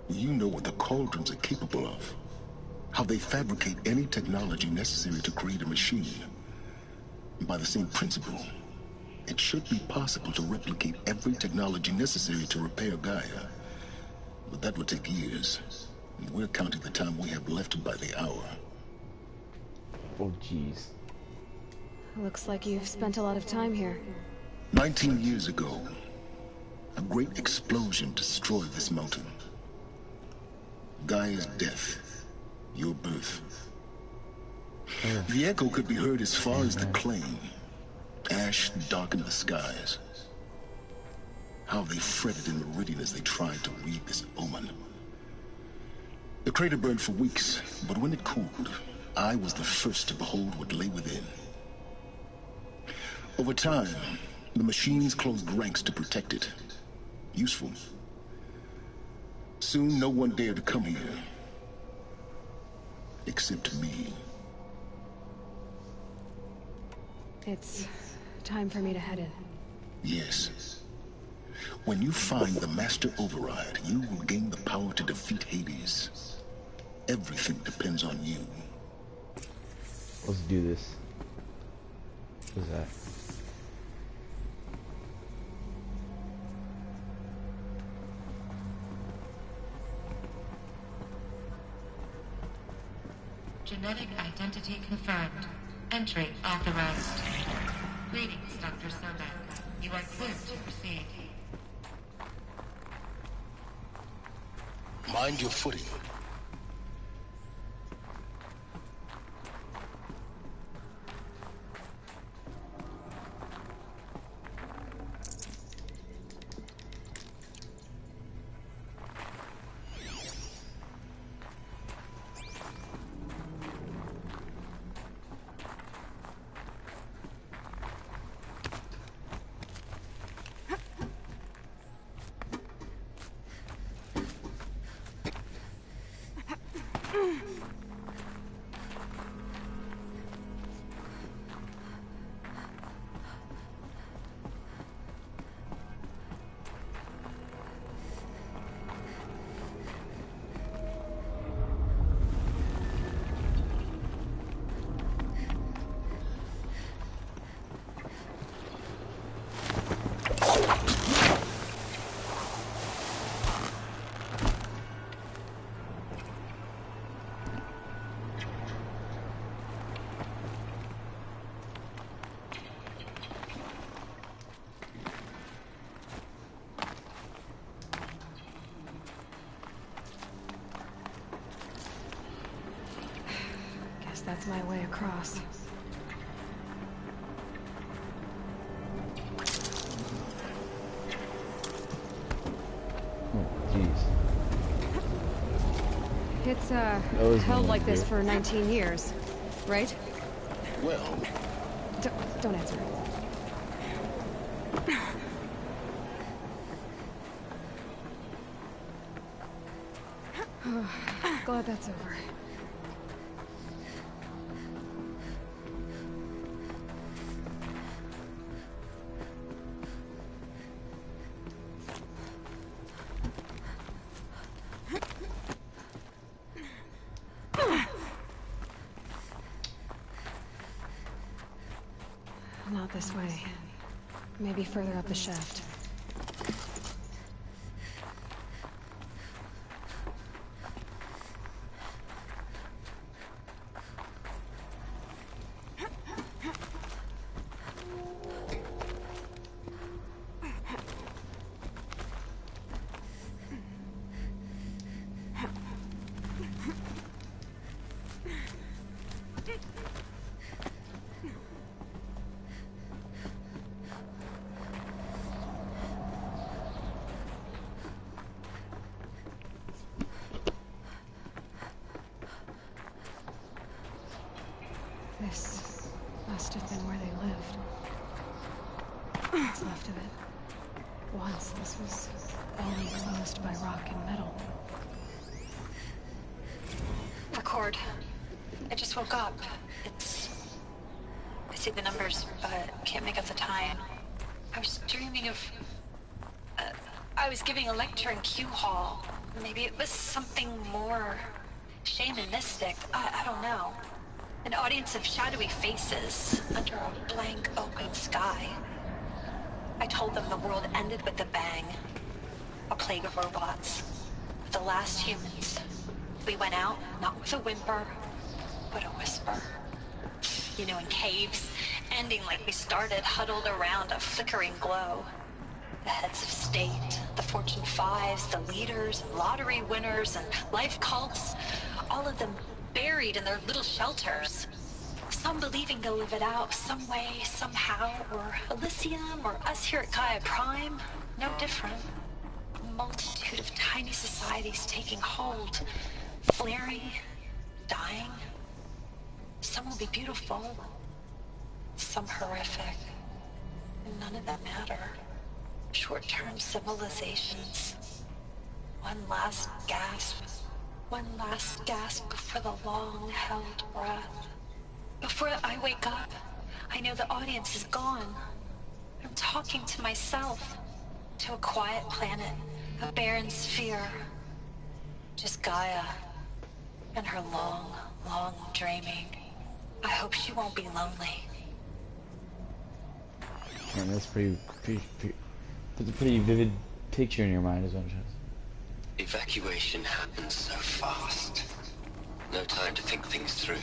Speaker 11: You know what the Cauldrons are capable of. How they fabricate any technology necessary to create a machine. By the same principle, it should be possible to replicate every technology necessary to repair Gaia. But that would take years. And we're counting the time we have left by the hour.
Speaker 1: Oh, jeez.
Speaker 8: Looks like you've spent a lot of time here.
Speaker 11: 19 years ago, a great explosion destroyed this mountain. Gaia's death, your birth. The echo could be heard as far as the Claim. Ash darkened the skies. How they fretted in Meridian as they tried to read this omen. The crater burned for weeks, but when it cooled, I was the first to behold what lay within. Over time, the machines closed ranks to protect it. Useful. Soon, no one dared to come here. Except me.
Speaker 8: It's time for me to head in.
Speaker 11: Yes. When you find the Master Override, you will gain the power to defeat Hades. Everything depends on you.
Speaker 1: Let's do this. What's that?
Speaker 12: Genetic identity confirmed. Entry authorized. Greetings, Dr. Sobek. You are cleared to proceed.
Speaker 11: Mind your footing.
Speaker 8: That's my way across.
Speaker 1: Oh, jeez.
Speaker 8: It's, held like this for 19 years, right?
Speaker 11: Well...
Speaker 8: Don't answer. Glad that's over. Not this way. Maybe further up the shaft. This must have been where they lived. What's left of it. Once this was all enclosed by rock and metal.
Speaker 10: Record. I just woke up. I see the numbers, but can't make out the time. I was dreaming of... I was giving a lecture in Q Hall. Maybe it was something more shamanistic. I don't know. An audience of shadowy faces under a blank open sky. I told them the world ended with a bang. A plague of robots. The last humans. We went out, not with a whimper, but a whisper. You know, in caves, ending like we started, huddled around a flickering glow. The heads of state, the Fortune 5s, the leaders, lottery winners, and life cults, all of them buried in their little shelters. Some believing they'll live it out some way, somehow, or Elysium, or us here at Gaia Prime, no different. A multitude of tiny societies taking hold, flaring, dying. Some will be beautiful, some horrific, and none of them matter. Short-term civilizations. One last gasp. One last gasp before the long-held breath. Before I wake up, I know the audience is gone. I'm talking to myself. To a quiet planet, a barren sphere. Just Gaia. And her long, long dreaming. I hope she won't be lonely.
Speaker 1: Man, that's puts a pretty vivid picture in your mind, is what I'm trying to say.
Speaker 13: Evacuation happened so fast. No time to think things through.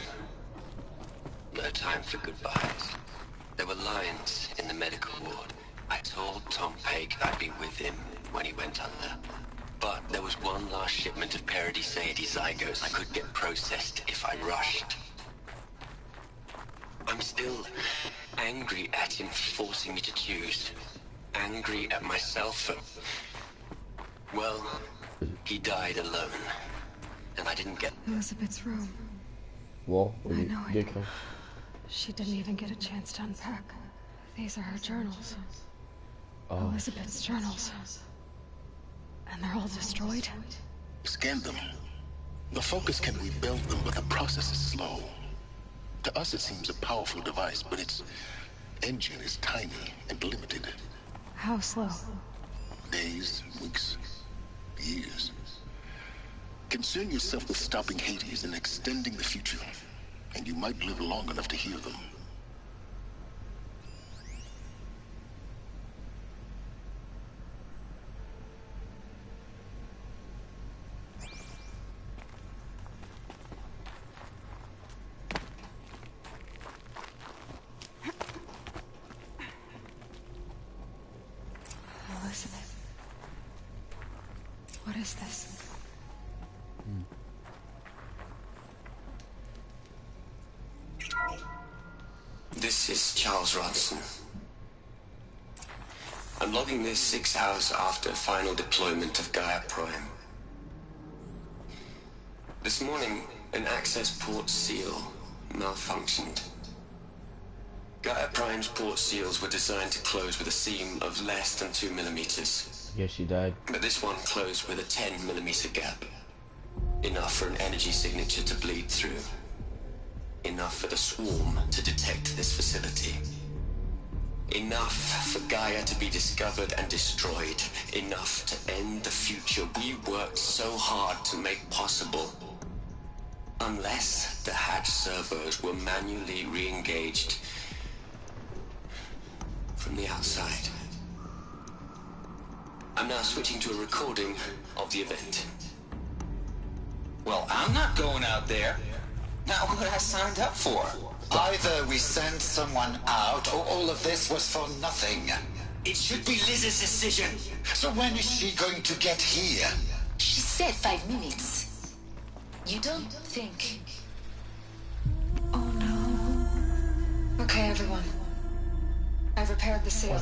Speaker 13: No time for goodbyes. There were lines in the medical ward. I told Tom Pake I'd be with him when he went under. But there was one last shipment of Paradiseidae zygotes I could get processed if I rushed. I'm still angry at him for forcing me to choose. Angry at myself for... Well, he died alone. And I didn't get...
Speaker 8: Elizabeth's room.
Speaker 1: Well,
Speaker 8: I know it. She didn't even get a chance to unpack. These are her journals.
Speaker 1: Oh.
Speaker 8: Elizabeth's journals. And they're all destroyed?
Speaker 11: Scan them. The Focus can rebuild them, but the process is slow. To us it seems a powerful device, but its engine is tiny and limited.
Speaker 8: How slow?
Speaker 11: Days, weeks, years. Concern yourself with stopping Hades and extending the future, and you might live long enough to hear them.
Speaker 8: Elizabeth. What is this?
Speaker 13: This is Charles Ronson. I'm logging this 6 hours after final deployment of Gaia Prime. This morning, an access port seal malfunctioned. Gaia Prime's port seals were designed to close with a seam of less than 2 millimeters.
Speaker 1: I guess she died.
Speaker 13: But this one closed with a 10 millimeter gap. Enough for an energy signature to bleed through. Enough for the swarm to detect this facility. Enough for Gaia to be discovered and destroyed. Enough to end the future we worked so hard to make possible. Unless the hatch servos were manually re-engaged. from the outside. I'm now switching to a recording of the event.
Speaker 14: Well, I'm not going out there. Not what I signed up for. Either we send someone out, or all of this was for nothing.
Speaker 13: It should be Liz's decision.
Speaker 14: So when is she going to get here?
Speaker 10: She said 5 minutes. You don't think... Oh no. Okay, everyone. I've repaired the seal.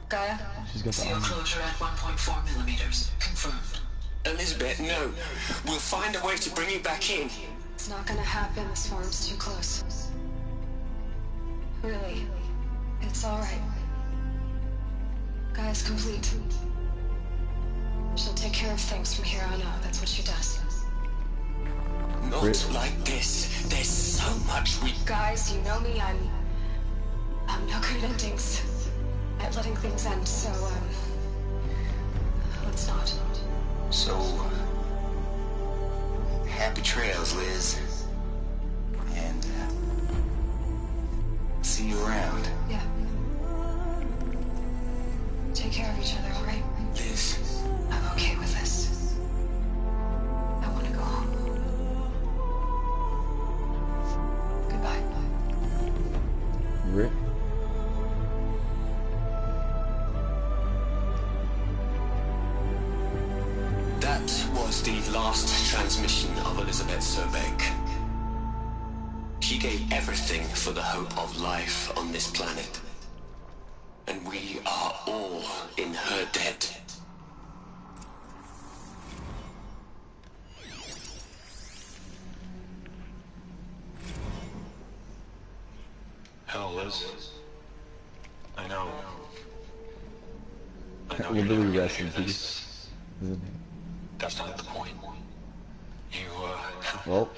Speaker 10: Gaia?
Speaker 1: She's got the
Speaker 10: seal closure at 1.4 millimeters. Confirmed.
Speaker 13: Elizabeth, no. We'll find a way to bring you back in.
Speaker 8: It's not gonna happen. The swarm's too close. Really. It's alright. Gaia's complete. She'll take care of things from here on out. That's what she does.
Speaker 13: Not like this. There's so much we...
Speaker 8: Guys, you know me. I'm no good at endings. At letting things end, so, let's not.
Speaker 14: So... happy trails, Liz. And, see you around.
Speaker 8: Yeah. Take care of each other, alright?
Speaker 13: Liz.
Speaker 8: I'm okay with this. I want to go home. Goodbye.
Speaker 1: Rip.
Speaker 13: That was the last transmission of Elizabeth Sobeck. She gave everything for the hope of life on this planet. And we are all in her debt.
Speaker 15: Hell, Liz. I know.
Speaker 1: We'll do rest in peace.
Speaker 15: That's not the point. You,
Speaker 1: well,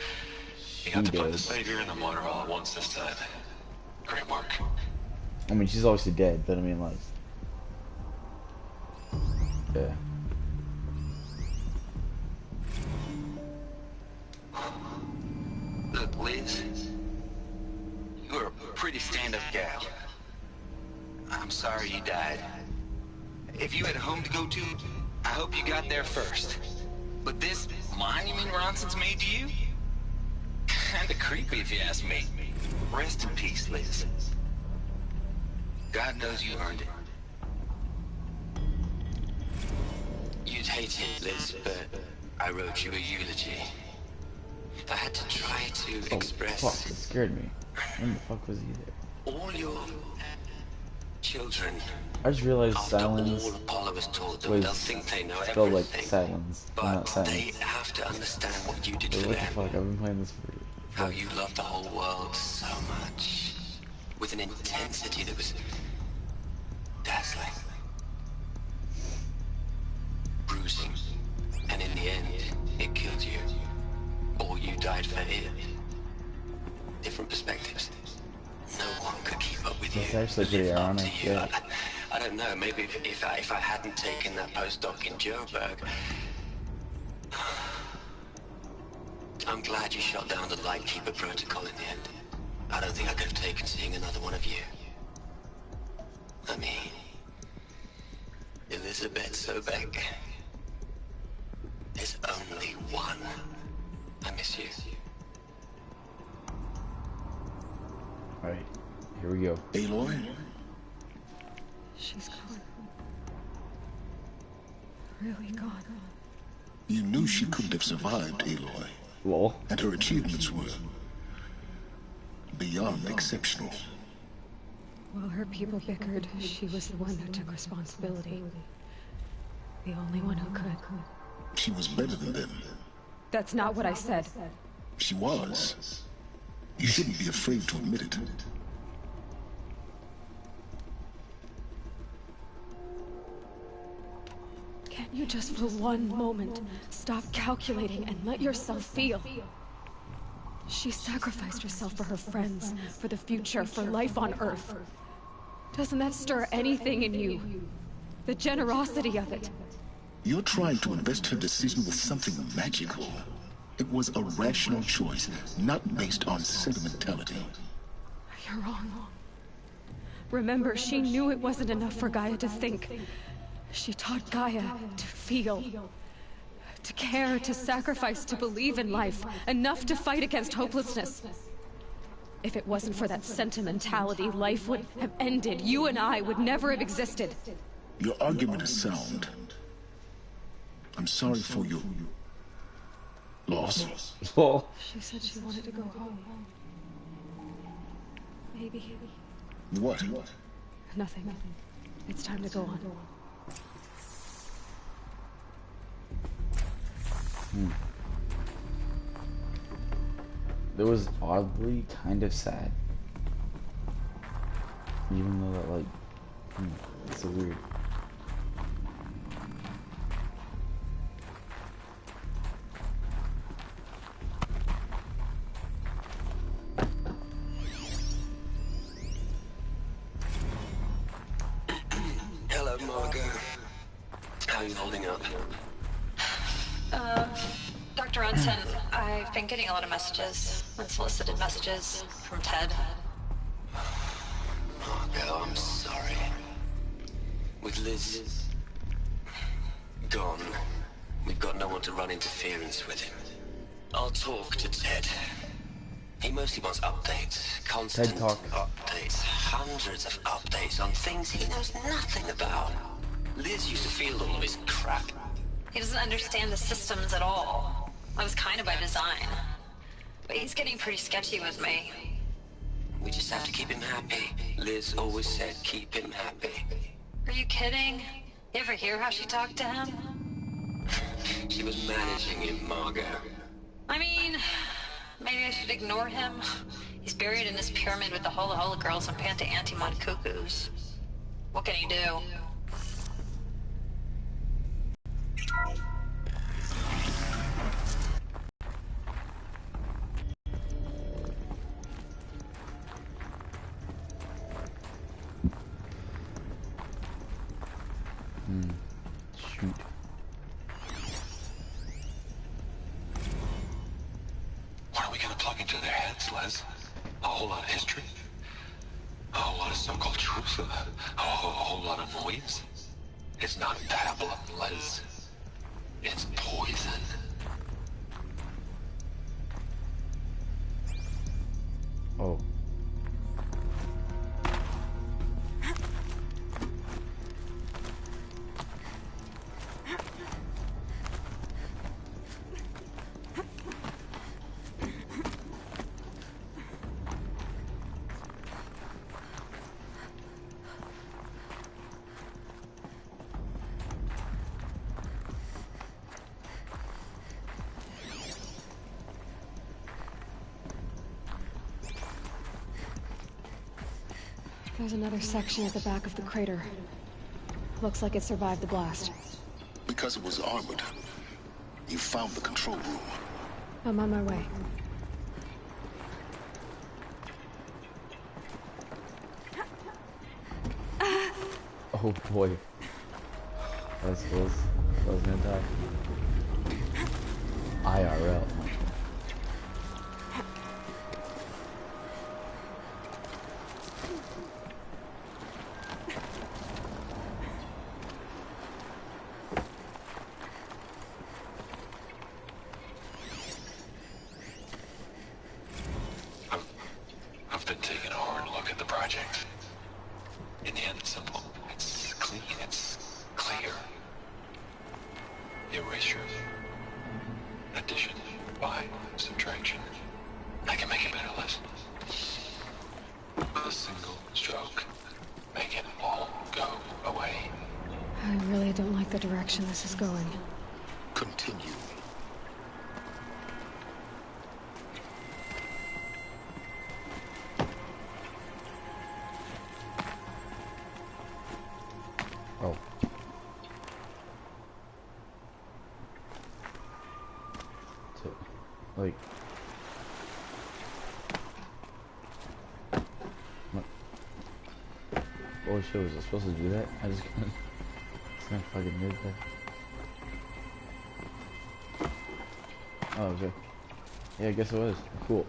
Speaker 15: you got to find the Savior and the Martyr all at once this time. Great work.
Speaker 1: I mean, she's obviously dead, but I mean, like... Yeah.
Speaker 14: Look, Liz. You're a pretty stand-up gal. I'm sorry you died. If you had a home to go to, I hope you got there first. But this monument Ronson's made to you? Kinda creepy if you ask me. Rest in peace, Liz. God knows you earned it.
Speaker 13: You'd hate it, Liz, but I wrote you a eulogy. I had to try to express...
Speaker 1: Fuck, it scared me. When the fuck was he there?
Speaker 13: All your children.
Speaker 1: I just realized
Speaker 13: After
Speaker 1: silence
Speaker 13: all Apollo has taught them, they'll think they know
Speaker 1: spelled like
Speaker 13: everything.
Speaker 1: silence, not
Speaker 13: But they
Speaker 1: silence.
Speaker 13: have to understand what you did
Speaker 1: Wait,
Speaker 13: for
Speaker 1: what the
Speaker 13: them.
Speaker 1: fuck? I've been playing this for...
Speaker 13: How you loved the whole world so much. With an intensity that was dazzling. Bruising. And in the end, it killed you. Or you died for it. Different perspectives. No one could keep up with you.
Speaker 1: That's actually pretty ironic, yeah.
Speaker 13: I don't know, maybe if I hadn't taken that postdoc in Joburg... I'm glad you shot down the Lightkeeper protocol in the end. I don't think I could have taken seeing another one of you. I mean... Elizabeth Sobeck. There's only one. I miss you.
Speaker 1: Alright, here we go.
Speaker 11: Aloy?
Speaker 8: She's gone. Really gone.
Speaker 11: You knew she couldn't have survived, Aloy.
Speaker 1: Lol.
Speaker 11: And her achievements were beyond exceptional.
Speaker 8: While her people bickered, she was the one who took responsibility. The only one who could.
Speaker 11: She was better than them.
Speaker 8: That's not what I said.
Speaker 11: She was. You shouldn't be afraid to admit it.
Speaker 8: Can't you just for one moment stop calculating and let yourself feel? She sacrificed herself for her friends, for the future, for life on Earth. Doesn't that stir anything in you? The generosity of it.
Speaker 11: You're trying to invest her decision with something magical. It was a rational choice, not based on sentimentality.
Speaker 8: You're wrong. Remember, she knew it wasn't enough for Gaia to think. She taught Gaia to feel. To care, to sacrifice, to believe in life. Enough to fight against hopelessness. If it wasn't for that sentimentality, life would have ended. You and I would never have existed.
Speaker 11: Your argument is sound. I'm sorry for your loss.
Speaker 8: She said she wanted to go home. Maybe.
Speaker 11: What?
Speaker 8: Nothing. It's time to go on.
Speaker 1: That was oddly kind of sad. Even though that, like, it's so weird.
Speaker 13: Hello, Margot. How are you holding up?
Speaker 10: Dr. Unson, I've been getting a lot of messages, unsolicited messages from Ted.
Speaker 13: Margot, I'm sorry. With Liz gone, we've got no one to run interference with him. I'll talk to Ted. He mostly wants updates, constant
Speaker 1: TED Talk.
Speaker 13: updates, hundreds of updates on things he knows nothing about. Liz used to field all of his crap.
Speaker 10: He doesn't understand the systems at all. That was kind of by design. But he's getting pretty sketchy with me.
Speaker 13: We just have to keep him happy. Liz always said keep him happy.
Speaker 10: Are you kidding? You ever hear how she talked to him?
Speaker 13: She was managing him, Margot.
Speaker 10: I mean, maybe I should ignore him. He's buried in this pyramid with the Hola Hola girls and Panta Antimon cuckoos. What can he do?
Speaker 1: Shoot.
Speaker 15: What are we gonna plug into their heads, Les? A whole lot of history? A whole lot of so-called truth? A whole lot of noise? It's not pablum, Les. It's poison.
Speaker 1: Oh.
Speaker 8: There's another section at the back of the crater. Looks like it survived the blast.
Speaker 11: Because it was armored, you found the control room.
Speaker 8: I'm on my way.
Speaker 1: Oh boy. That's close. I was gonna die. IRL.
Speaker 15: I've been taking a hard look at the project. In the end, it's simple. It's clean. It's clear. Erasure. Addition. By subtraction. I can make it better, Les. With a single stroke. Make it all go away.
Speaker 8: I really don't like the direction this is going.
Speaker 11: Continue.
Speaker 1: Oh. So, like, what? Oh shit, was I supposed to do that? I just kind of fucking nerd there. Oh, okay. Yeah, I guess it was. Cool.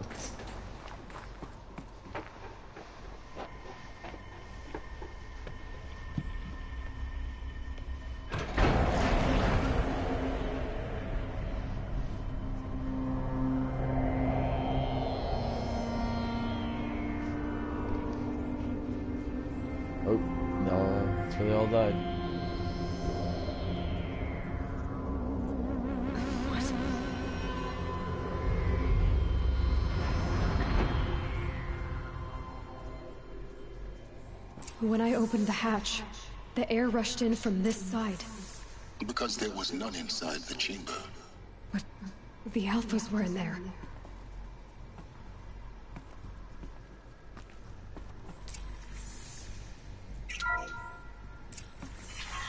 Speaker 1: Oh, no, that's where they all died.
Speaker 8: When I opened the hatch, the air rushed in from this side.
Speaker 11: Because there was none inside the chamber.
Speaker 8: But the Alphas were in there.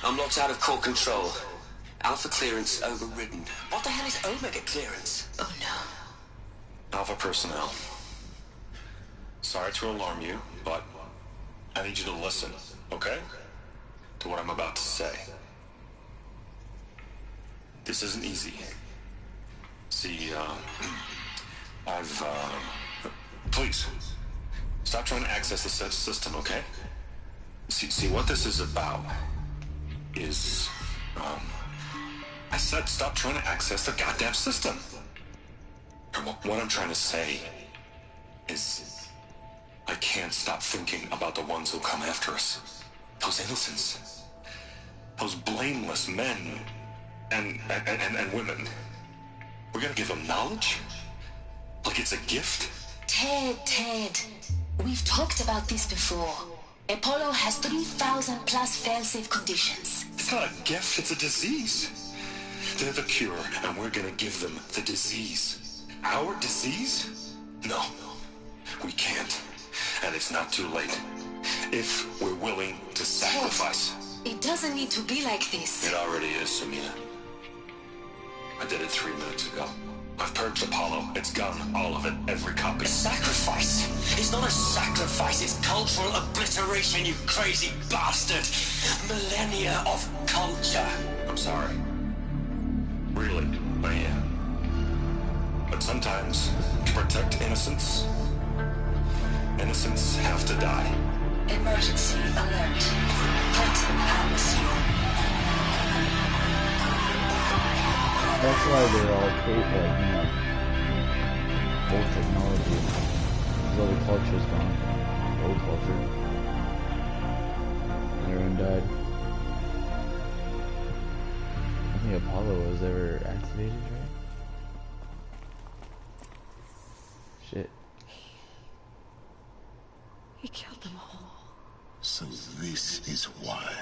Speaker 13: I'm locked out of core control. Alpha clearance overridden. What the hell is Omega clearance? Oh no.
Speaker 15: Alpha personnel. Sorry to alarm you, but I need you to listen, okay? To what I'm about to say. This isn't easy. See, please, stop trying to access the system, okay? See, what this is about is, I said stop trying to access the goddamn system. And what I'm trying to say is, I can't stop thinking about the ones who come after us. Those innocents. Those blameless men and women. We're gonna give them knowledge? Like it's a gift?
Speaker 10: Ted. We've talked about this before. Apollo has 3,000 plus fail-safe conditions.
Speaker 15: It's not a gift, it's a disease. They're the cure, and we're gonna give them the disease. Our disease? No, we can't. And it's not too late. If we're willing to sacrifice.
Speaker 10: It doesn't need to be like this.
Speaker 15: It already is, Samina. I did it 3 minutes ago. I've purged Apollo. It's gone. All of it. Every copy.
Speaker 13: A sacrifice? It's not a sacrifice. It's cultural obliteration, you crazy bastard. Millennia of culture.
Speaker 15: I'm sorry. Really, I am. But sometimes, to protect innocence, innocents have to die.
Speaker 10: Emergency alert. Titan atmosphere.
Speaker 1: That's why they're all old technology. Because all the culture's gone. Old culture. And everyone died. I think Apollo was ever activated, right? Shit.
Speaker 8: He killed them all.
Speaker 11: So this is why.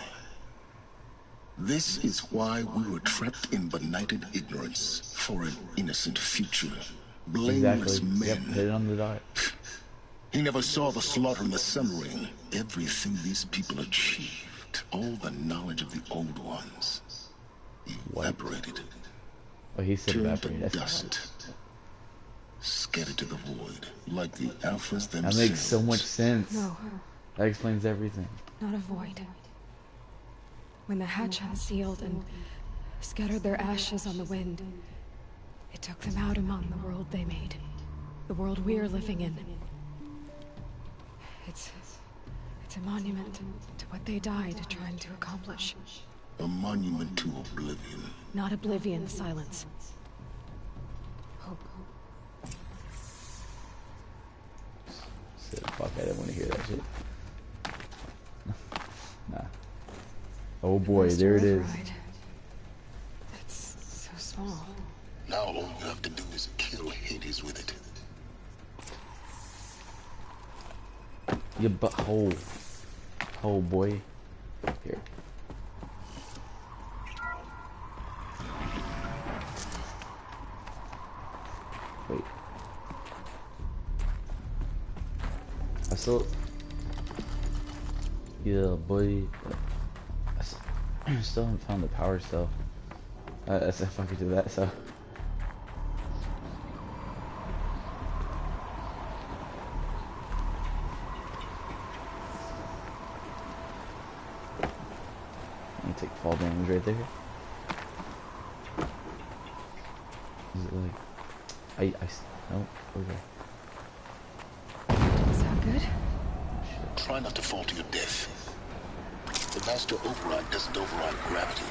Speaker 11: This is why we were trapped in benighted ignorance for an innocent future. Blameless men.
Speaker 1: Yep, hit it on the dot.
Speaker 11: He never saw the slaughter in the Sun Ring. Everything these people achieved, all the knowledge of the old ones, evaporated.
Speaker 1: Oh, he said
Speaker 11: turned
Speaker 1: evaporated.
Speaker 11: to dust. Scattered to the void, like the Alphas themselves.
Speaker 1: That makes so much sense.
Speaker 8: No.
Speaker 1: That explains everything.
Speaker 8: Not a void. When the hatch unsealed and scattered their ashes on the wind, it took them out among the world they made. The world we're living in. It's a monument to what they died trying to accomplish.
Speaker 11: A monument to oblivion.
Speaker 8: Not oblivion, silence. Hope.
Speaker 1: Fuck, I didn't want to hear that shit. Nah. Oh boy, there it is.
Speaker 8: It's so small.
Speaker 11: Now all you have to do is kill Hades with it.
Speaker 1: Your butthole. Oh boy. Here. Wait. I still... Yeah, boy. I still haven't found the power cell. That's if I could do that, so... I'm gonna take fall damage right there. Is it like... no, okay.
Speaker 8: Is that good?
Speaker 11: Try not to fall to your death. The master override doesn't override gravity.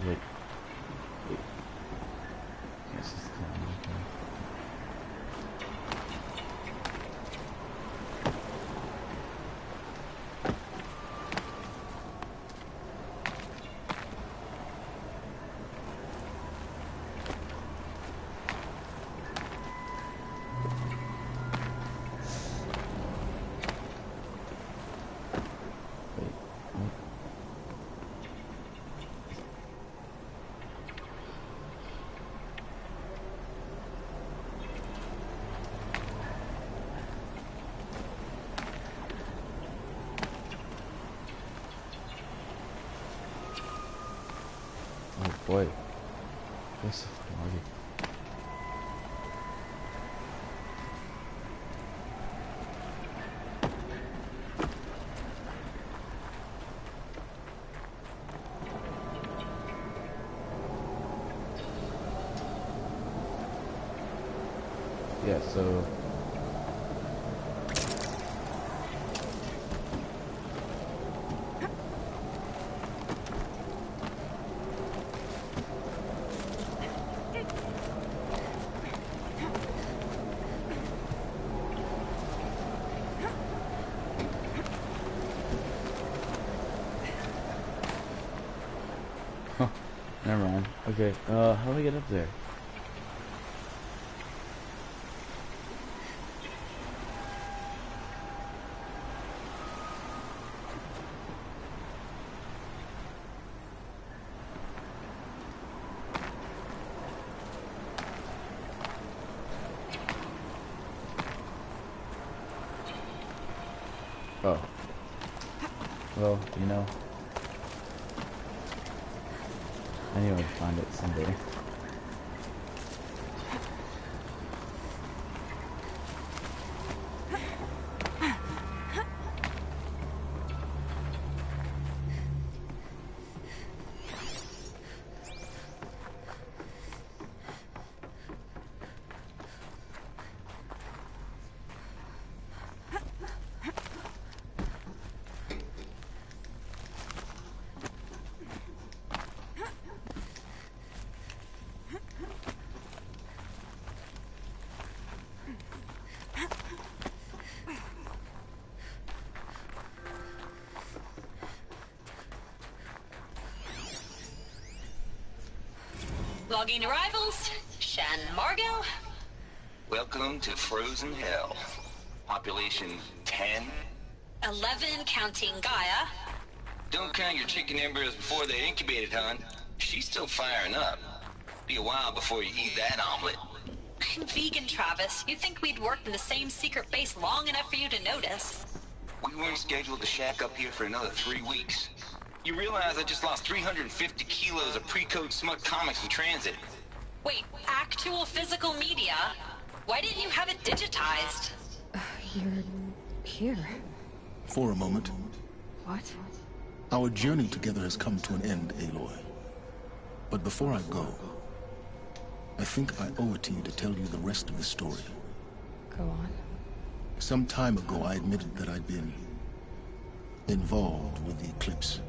Speaker 1: Wait. Oh boy. That's so fucking lucky. Yeah, so never mind. Okay, how do we get up there? Oh. Well, you know. I knew I'd find it someday.
Speaker 10: Logging arrivals. Shan Margell.
Speaker 14: Welcome to Frozen Hell. Population 10.
Speaker 10: 11 counting Gaia.
Speaker 14: Don't count your chicken embryos before they incubated, hon. She's still firing up. Be a while before you eat that omelet.
Speaker 10: I'm vegan, Travis. You'd think we'd worked in the same secret base long enough for you to notice.
Speaker 14: We weren't scheduled to shack up here for another 3 weeks. You realize I just lost 350 kilos of pre-code smut comics in transit.
Speaker 10: Wait, actual physical media? Why didn't you have it digitized?
Speaker 8: You're here.
Speaker 11: For a moment.
Speaker 8: What?
Speaker 11: Our journey together has come to an end, Aloy. But before I go, I think I owe it to you to tell you the rest of the story.
Speaker 8: Go on.
Speaker 11: Some time ago, I admitted that I'd been involved with the Eclipse.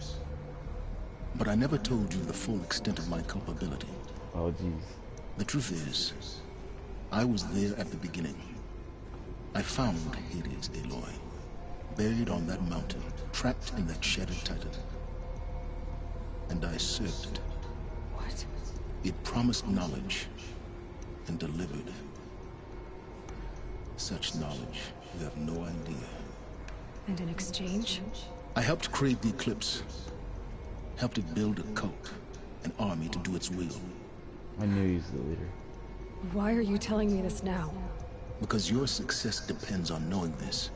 Speaker 11: But I never told you the full extent of my culpability.
Speaker 1: Oh, jeez.
Speaker 11: The truth is, I was there at the beginning. I found Hades, Aloy, buried on that mountain, trapped in that shattered titan. And I served it.
Speaker 8: What?
Speaker 11: It promised knowledge and delivered. Such knowledge, you have no idea.
Speaker 8: And in exchange?
Speaker 11: I helped create the Eclipse. Helped it build a cult, an army to do its will.
Speaker 1: I knew he was the leader.
Speaker 8: Why are you telling me this now?
Speaker 11: Because your success depends on knowing this.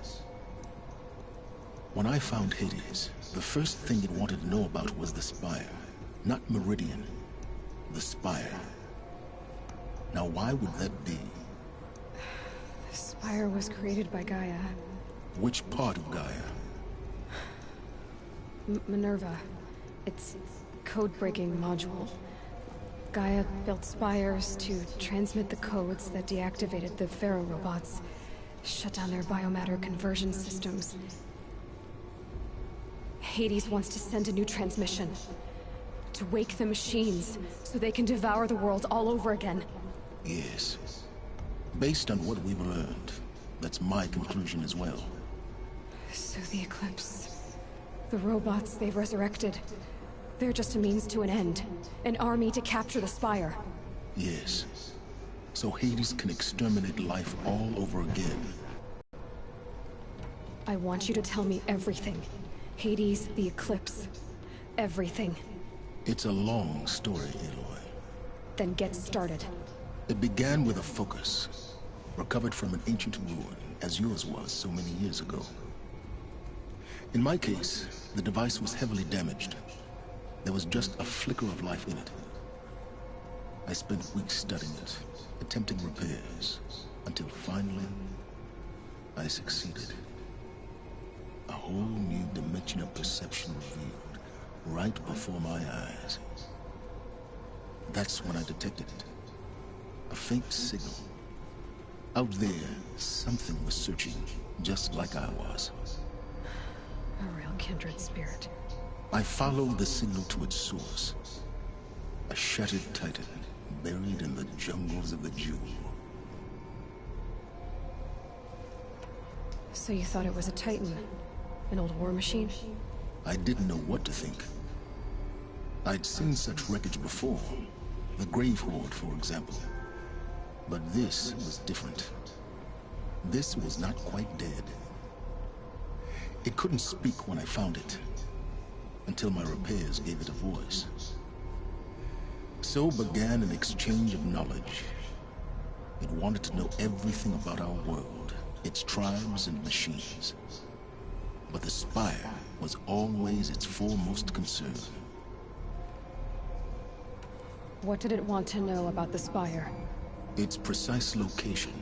Speaker 11: When I found Hades, the first thing it wanted to know about was the Spire. Not Meridian. The Spire. Now why would that be?
Speaker 8: The Spire was created by Gaia.
Speaker 11: Which part of Gaia?
Speaker 8: Minerva. It's code-breaking module. Gaia built spires to transmit the codes that deactivated the Pharaoh robots, shut down their biomatter conversion systems. Hades wants to send a new transmission, to wake the machines, so they can devour the world all over again.
Speaker 11: Yes. Based on what we've learned, that's my conclusion as well.
Speaker 8: So the Eclipse, the robots they've resurrected, they're just a means to an end. An army to capture the Spire.
Speaker 11: Yes. So Hades can exterminate life all over again.
Speaker 8: I want you to tell me everything. Hades, the Eclipse. Everything.
Speaker 11: It's a long story, Aloy.
Speaker 8: Then get started.
Speaker 11: It began with a focus. Recovered from an ancient ruin, as yours was so many years ago. In my case, the device was heavily damaged. There was just a flicker of life in it. I spent weeks studying it, attempting repairs, until finally, I succeeded. A whole new dimension of perception revealed, right before my eyes. That's when I detected it. A faint signal. Out there, something was searching, just like I was.
Speaker 8: A real kindred spirit.
Speaker 11: I followed the signal to its source. A shattered titan, buried in the jungles of the Jewel.
Speaker 8: So you thought it was a Titan? An old war machine?
Speaker 11: I didn't know what to think. I'd seen such wreckage before. The Grave Horde, for example. But this was different. This was not quite dead. It couldn't speak when I found it, until my repairs gave it a voice. So began an exchange of knowledge. It wanted to know everything about our world, its tribes and machines. But the Spire was always its foremost concern.
Speaker 8: What did it want to know about the Spire?
Speaker 11: Its precise location,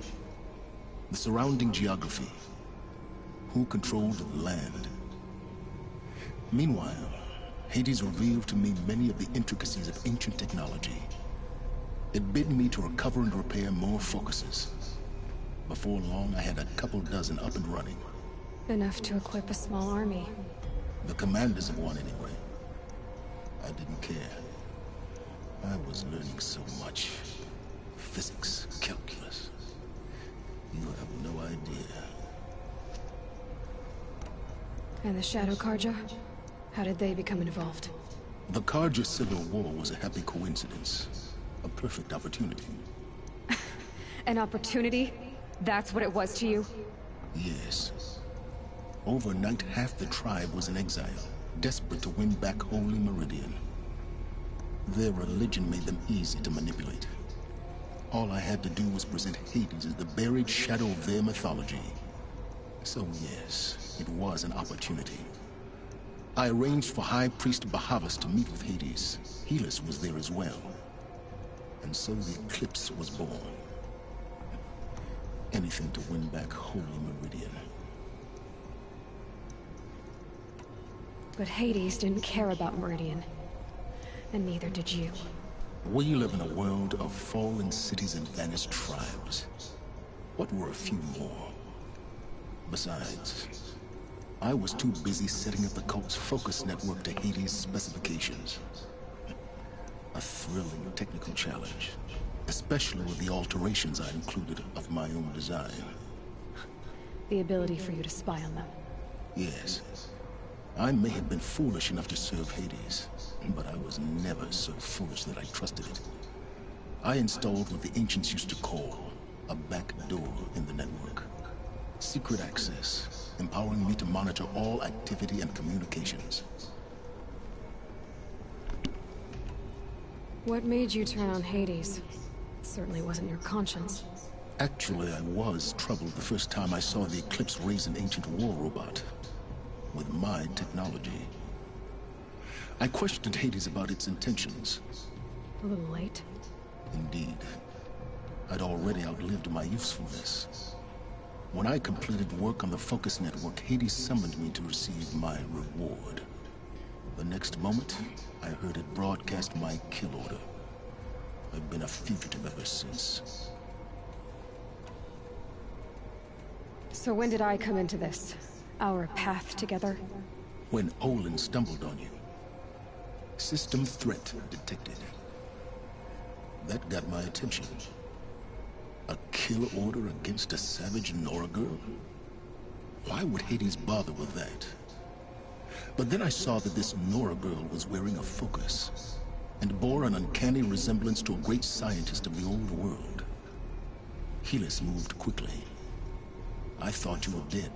Speaker 11: the surrounding geography, who controlled the land. Meanwhile, Hades revealed to me many of the intricacies of ancient technology. It bid me to recover and repair more focuses. Before long, I had a couple dozen up and running.
Speaker 8: Enough to equip a small army.
Speaker 11: The commanders of one, anyway. I didn't care. I was learning so much. Physics, calculus. You have no idea.
Speaker 8: And the Shadow Carja? How did they become involved?
Speaker 11: The Carja Civil War was a happy coincidence. A perfect opportunity.
Speaker 8: An opportunity? That's what it was to you?
Speaker 11: Yes. Overnight, half the tribe was in exile, desperate to win back Holy Meridian. Their religion made them easy to manipulate. All I had to do was present Hades as the buried shadow of their mythology. So yes, it was an opportunity. I arranged for High Priest Bahavas to meet with Hades. Helis was there as well. And so the Eclipse was born. Anything to win back Holy Meridian.
Speaker 8: But Hades didn't care about Meridian. And neither did you.
Speaker 11: We live in a world of fallen cities and vanished tribes. What were a few more? Besides, I was too busy setting up the cult's focus network to Hades' specifications. A thrilling technical challenge, especially with the alterations I included of my own design.
Speaker 8: The ability for you to spy on them.
Speaker 11: Yes. I may have been foolish enough to serve Hades, but I was never so foolish that I trusted it. I installed what the ancients used to call a back door in the network. Secret access, empowering me to monitor all activity and communications.
Speaker 8: What made you turn on Hades? It certainly wasn't your conscience.
Speaker 11: Actually, I was troubled the first time I saw the Eclipse raise an ancient war robot. With my technology. I questioned Hades about its intentions.
Speaker 8: A little late.
Speaker 11: Indeed. I'd already outlived my usefulness. When I completed work on the Focus Network, Hades summoned me to receive my reward. The next moment, I heard it broadcast my kill order. I've been a fugitive ever since.
Speaker 8: So when did I come into this? Our path together?
Speaker 11: When Olin stumbled on you. System threat detected. That got my attention. A kill order against a savage Nora girl? Why would Hades bother with that? But then I saw that this Nora girl was wearing a focus, and bore an uncanny resemblance to a great scientist of the old world. Helis moved quickly. I thought you were dead.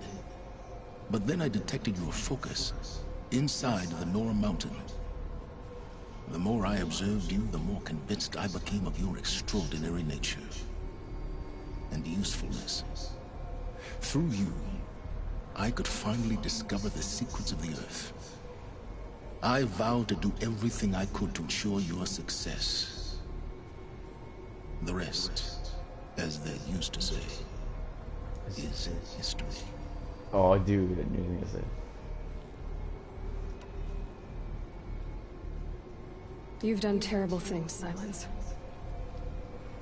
Speaker 11: But then I detected your focus inside the Nora Mountain. The more I observed you, the more convinced I became of your extraordinary nature and usefulness. Through you, I could finally discover the secrets of the Earth. I vowed to do everything I could to ensure your success. The rest, as they used to say, is history.
Speaker 1: Oh, dude, I knew you were gonna say.
Speaker 8: You've done terrible things, Silence.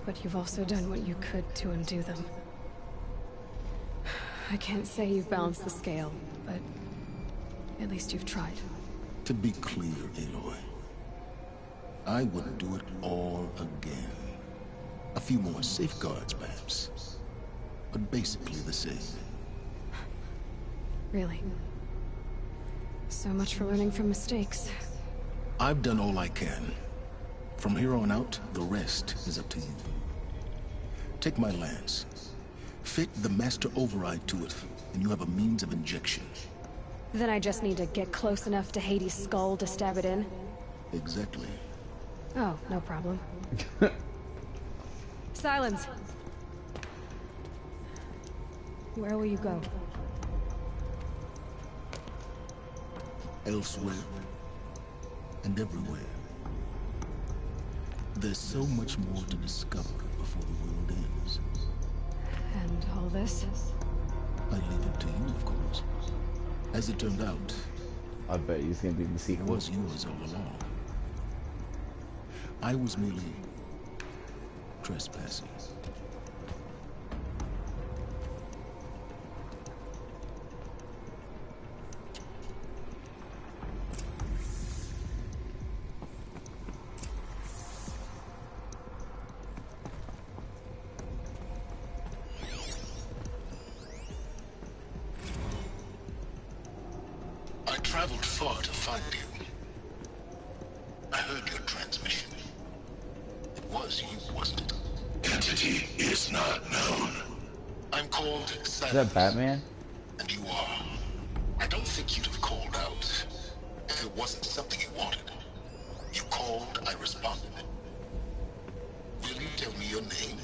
Speaker 8: But you've also done what you could to undo them. I can't say you've balanced the scale, but at least you've tried.
Speaker 11: To be clear, Aloy, I would do it all again. A few more safeguards, perhaps, but basically the same.
Speaker 8: Really? So much for learning from mistakes.
Speaker 11: I've done all I can. From here on out, the rest is up to you. Take my lance. Fit the master override to it, and you have a means of injection.
Speaker 8: Then I just need to get close enough to Hades' skull to stab it in?
Speaker 11: Exactly.
Speaker 8: Oh, no problem. Silence. Where will you go?
Speaker 11: Elsewhere. And everywhere. There's so much more to discover before the world ends.
Speaker 8: And all this?
Speaker 11: I leave it to you, of course. As it turned out,
Speaker 1: I bet he's gonna be the sequel.
Speaker 11: It was yours all along. I was merely trespassing. I traveled far to find you. I heard your transmission. It was you, wasn't it? Entity is not known. I'm called Silence.
Speaker 1: Is that Batman?
Speaker 11: And you are. I don't think you'd have called out if it wasn't something you wanted. You called, I responded. Will you tell me your name?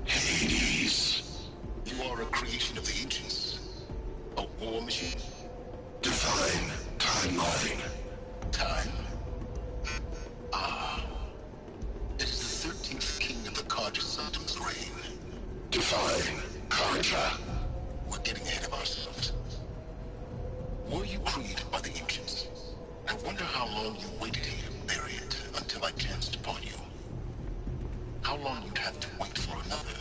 Speaker 11: Hades. You are a creation of the ancients. A war machine. Divine timeline. Time? Ah. It is the 13th king of the Carja Sultan's reign. Divine Carja. We're getting ahead of ourselves. Were you created by the ancients? I wonder how long you waited here, Variant, until I chanced upon you. How long you'd have to wait for another.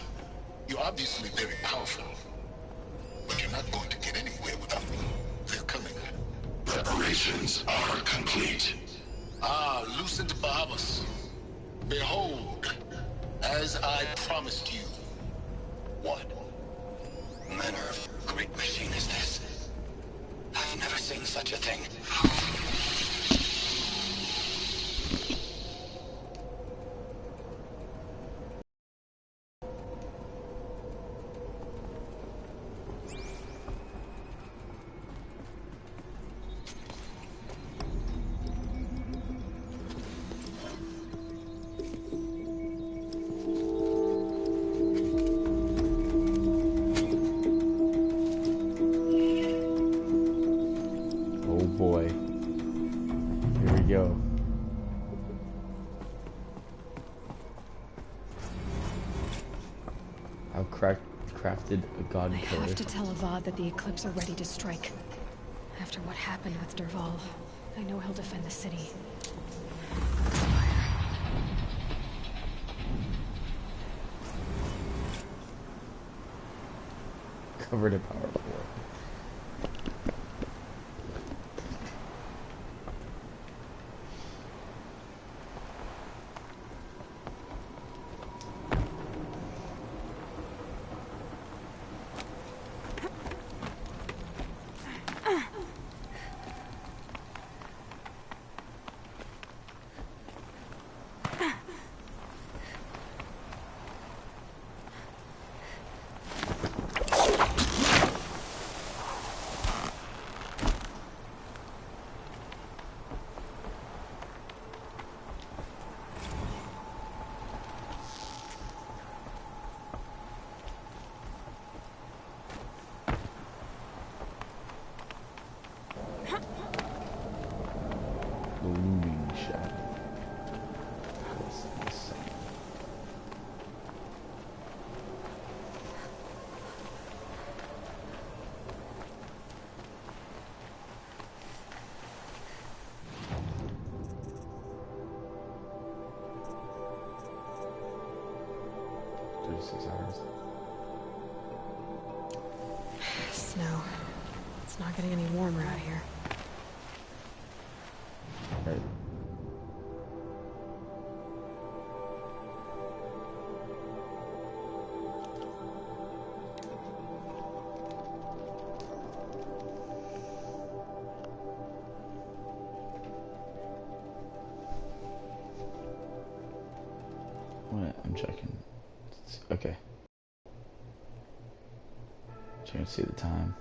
Speaker 11: You're obviously very powerful. But you're not going to get anywhere without me. They're coming. Preparations are complete. Ah, Lucent Bahavas. Behold, as I promised you. What manner of great machine is this? I've never seen such a thing.
Speaker 1: Crafted a god killer.
Speaker 8: I have to tell Avad that the Eclipse are ready to strike. After what happened with Dervahl, I know he'll defend the city.
Speaker 1: Covered in power 4. shot. That's insane.
Speaker 8: Snow. It's not getting any warmer out here.
Speaker 1: Right. What? I'm checking. Okay. Checking to see the time.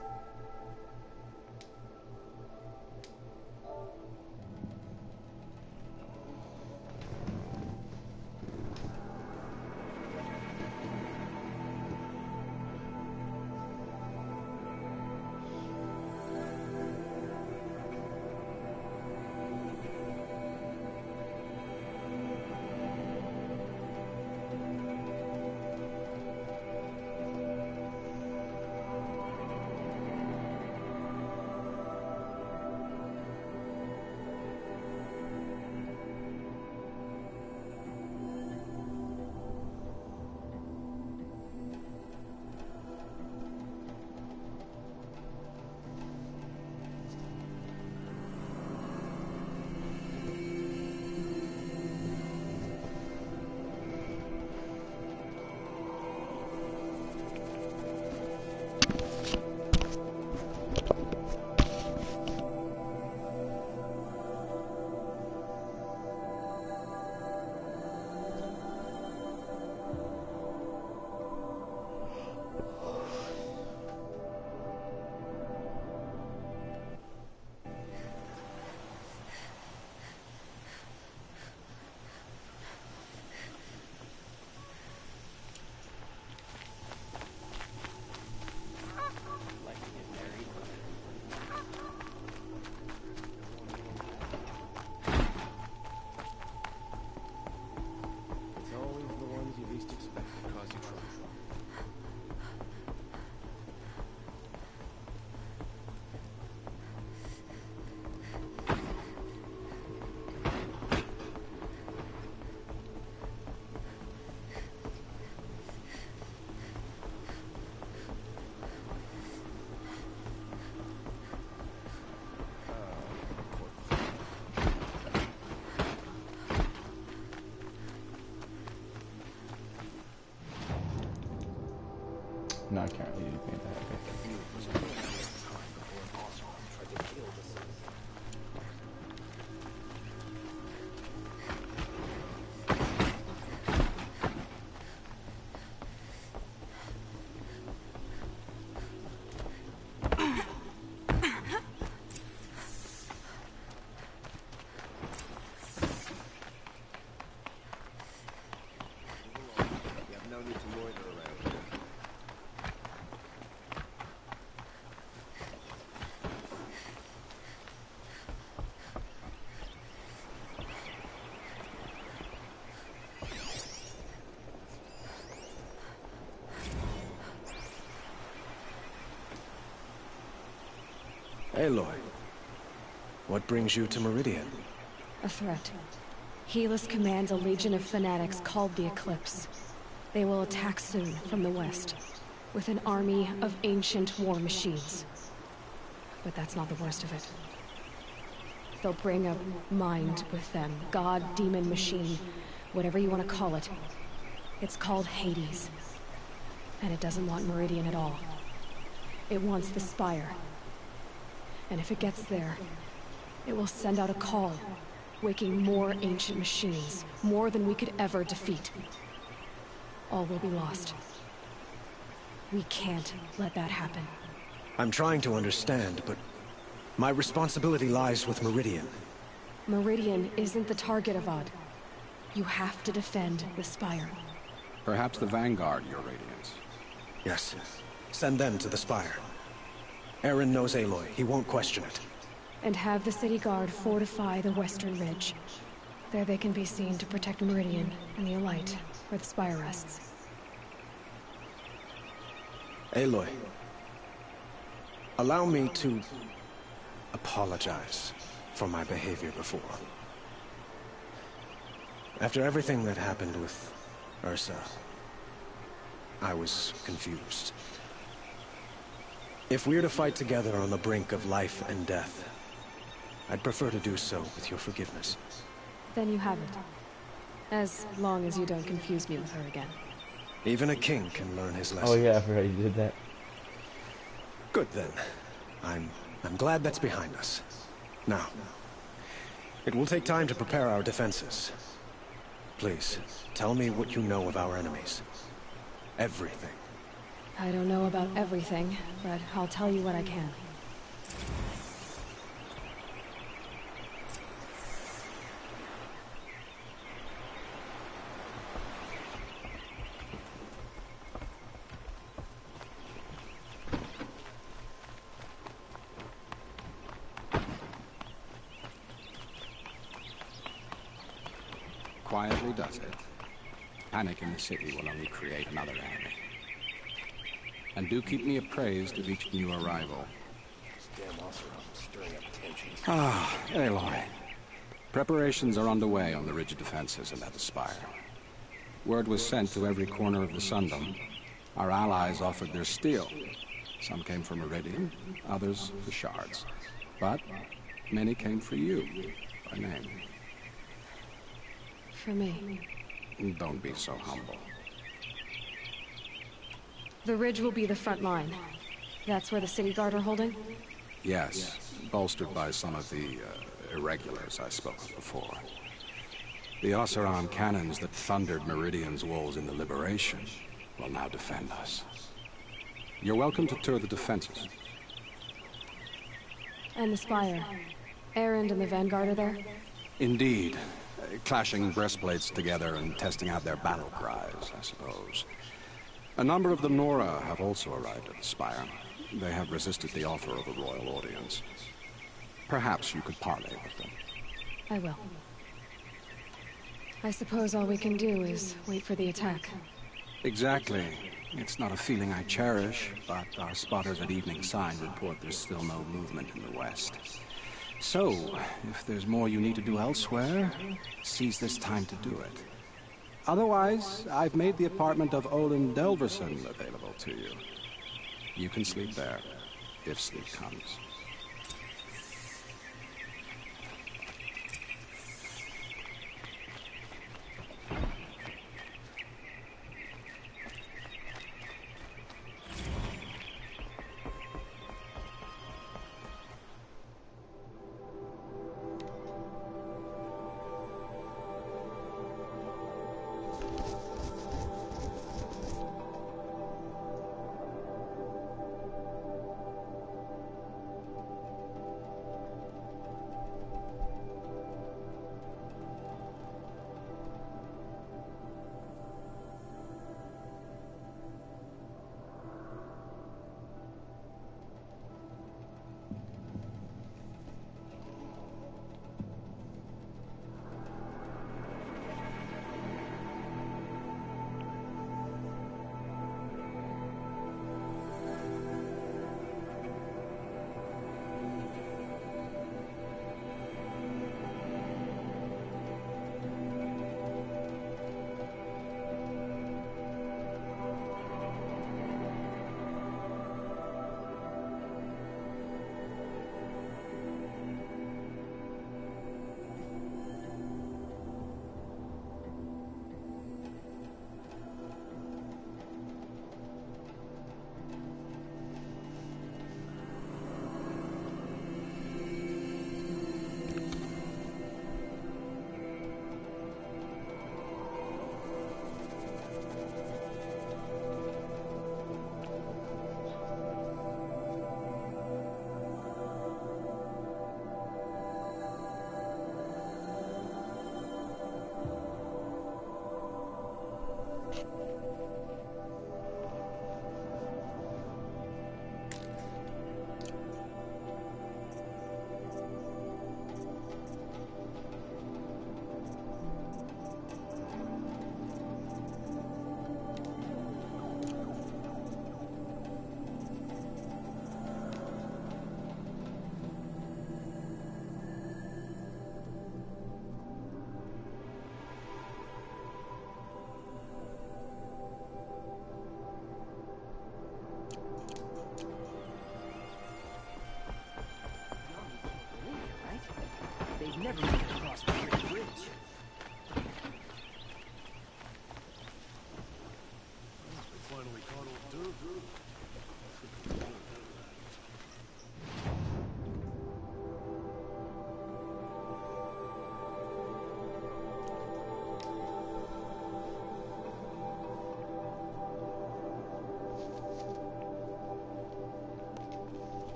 Speaker 1: No, I can't really do anything.
Speaker 16: Aloy, what brings you to Meridian?
Speaker 8: A threat. Helis commands a legion of fanatics called the Eclipse. They will attack soon from the west, with an army of ancient war machines. But that's not the worst of it. They'll bring a mind with them. God, demon, machine, whatever you want to call it. It's called Hades. And it doesn't want Meridian at all. It wants the Spire. And if it gets there, it will send out a call, waking more ancient machines, more than we could ever defeat. All will be lost. We can't let that happen.
Speaker 16: I'm trying to understand, but my responsibility lies with Meridian.
Speaker 8: Meridian isn't the target, Avad. You have to defend the Spire.
Speaker 17: Perhaps the Vanguard, Your Radiance.
Speaker 16: Yes. Send them to the Spire. Eren knows Aloy. He won't question it.
Speaker 8: And have the city guard fortify the western ridge. There they can be seen to protect Meridian and the Elite, where the Spire rests.
Speaker 16: Aloy, allow me to apologize for my behavior before. After everything that happened with Ursa, I was confused. If we're to fight together on the brink of life and death, I'd prefer to do so with your forgiveness.
Speaker 8: Then you have it. As long as you don't confuse me with her again.
Speaker 16: Even a king can learn his lesson.
Speaker 1: Oh yeah, I forgot you did that.
Speaker 16: Good then. I'm glad that's behind us. Now, it will take time to prepare our defenses. Please, tell me what you know of our enemies. Everything.
Speaker 8: I don't know about everything, but I'll tell you what I can.
Speaker 17: Quietly does it. Panic in the city will only create another enemy. And do keep me appraised of each new arrival. Ah, Aloy. Preparations are underway on the rigid defenses and at the Spire. Word was sent to every corner of the Sundom. Our allies offered their steel. Some came for Meridian, others for shards. But many came for you, by name.
Speaker 8: For me.
Speaker 17: Don't be so humble.
Speaker 8: The ridge will be the front line. That's where the city guard are holding?
Speaker 17: Yes, bolstered by some of the irregulars I spoke of before. The Oseram cannons that thundered Meridian's walls in the Liberation will now defend us. You're welcome to tour the defenses.
Speaker 8: And the Spire. Erend and the Vanguard are there?
Speaker 17: Indeed. Clashing breastplates together and testing out their battle cries, I suppose. A number of the Nora have also arrived at the Spire. They have resisted the offer of a royal audience. Perhaps you could parley with them.
Speaker 8: I will. I suppose all we can do is wait for the attack.
Speaker 17: Exactly. It's not a feeling I cherish, but our spotters at Evening Sign report there's still no movement in the west. So, if there's more you need to do elsewhere, seize this time to do it. Otherwise, I've made the apartment of Olin Delverson available to you. You can sleep there, if sleep comes.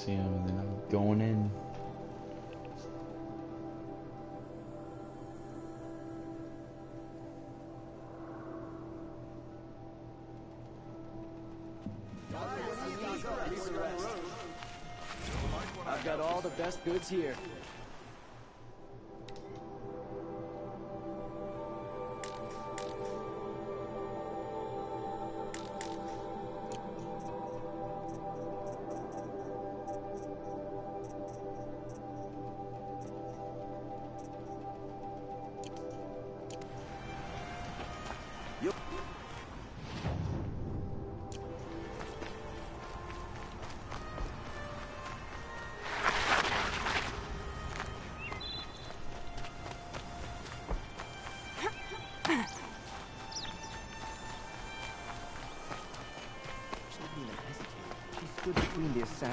Speaker 1: see him, and then I'm going in.
Speaker 18: I've got all the best goods here.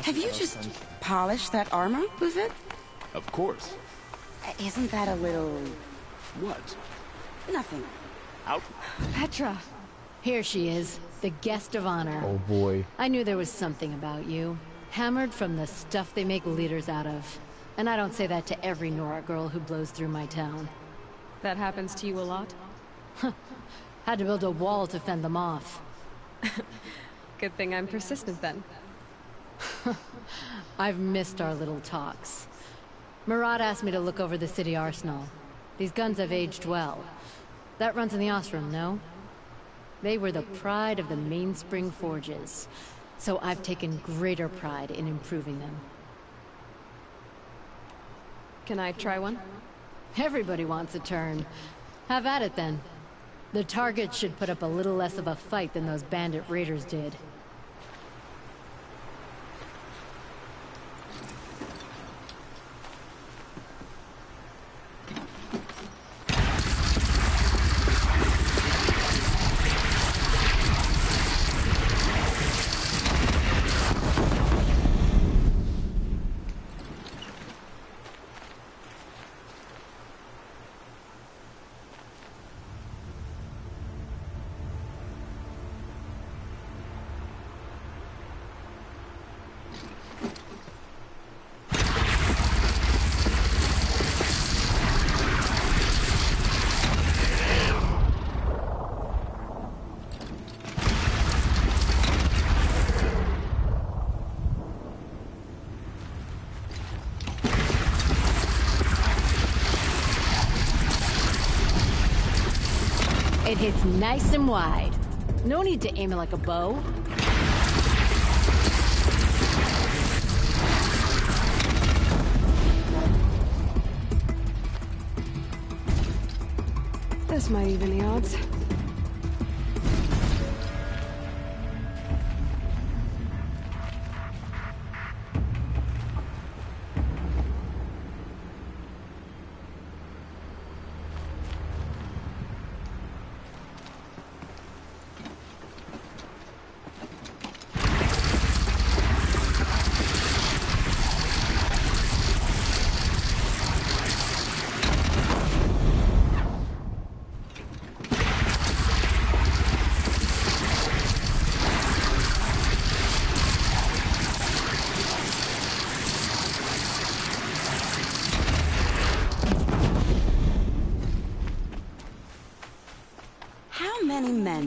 Speaker 19: Have you just polished that armor, Luthed?
Speaker 20: Of course.
Speaker 19: Isn't that a little...
Speaker 20: What?
Speaker 19: Nothing.
Speaker 20: Out.
Speaker 3: Petra! Here she is, the guest of honor.
Speaker 1: Oh boy.
Speaker 3: I knew there was something about you. Hammered from the stuff they make leaders out of. And I don't say that to every Nora girl who blows through my town.
Speaker 8: That happens to you a lot?
Speaker 3: Had to build a wall to fend them off.
Speaker 8: Good thing I'm persistent then.
Speaker 3: I've missed our little talks. Marat asked me to look over the city arsenal. These guns have aged well. That runs in the Ostrom, no? They were the pride of the Mainspring Forges, so I've taken greater pride in improving them.
Speaker 8: Can I try one?
Speaker 3: Everybody wants a turn. Have at it then. The target should put up a little less of a fight than those bandit raiders did. It hits nice and wide. No need to aim it like a bow.
Speaker 8: This might even the odds.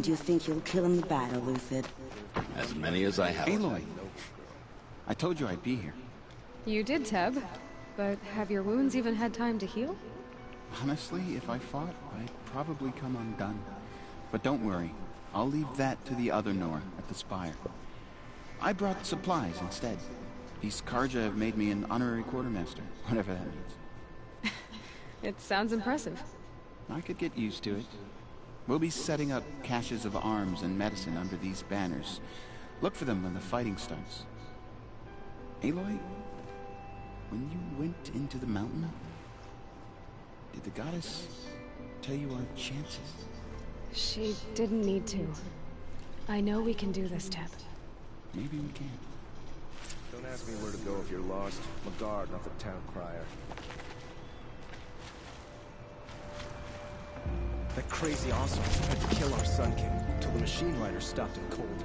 Speaker 19: Do you think you'll kill in the battle, Luthed?
Speaker 20: As many as I have.
Speaker 21: Aloy, I told you I'd be here.
Speaker 8: You did, Teb. But have your wounds even had time to heal?
Speaker 21: Honestly, if I fought, I'd probably come undone. But don't worry, I'll leave that to the other Nora at the Spire. I brought supplies instead. These Carja have made me an honorary quartermaster, whatever that means.
Speaker 8: It sounds impressive.
Speaker 21: I could get used to it. We'll be setting up caches of arms and medicine under these banners. Look for them when the fighting starts. Aloy, when you went into the mountain, did the goddess tell you our chances?
Speaker 8: She didn't need to. I know we can do this, Teb.
Speaker 21: Maybe we can.
Speaker 16: Don't ask me where to go if you're lost. Magard, not the town crier. That crazy Ossimus tried to kill our Sun King, till the machine rider stopped him cold.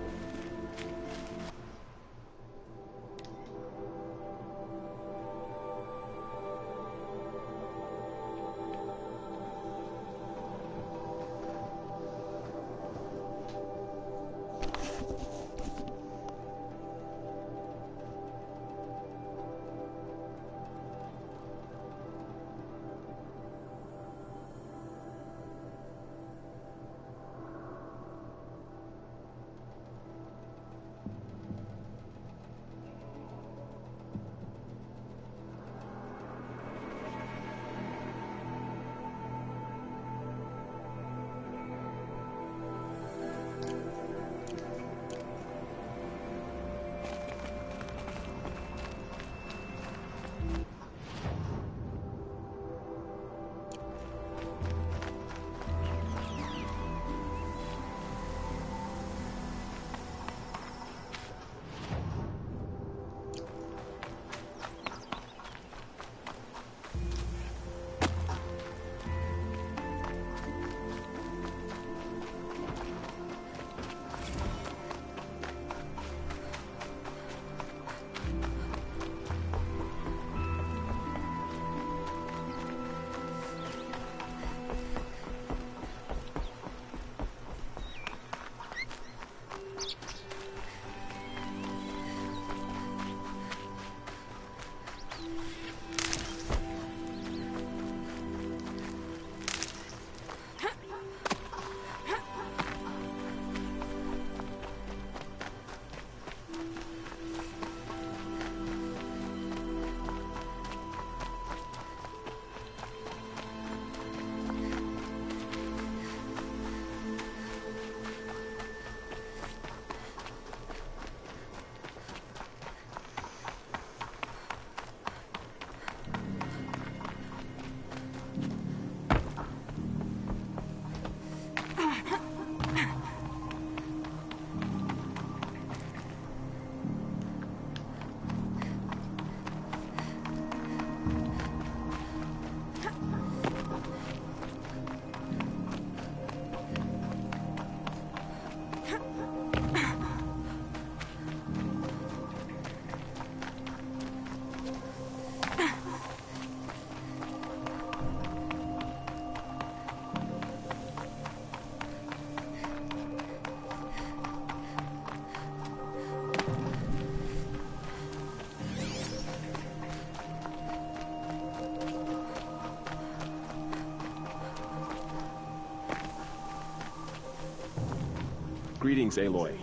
Speaker 4: Greetings, Aloy.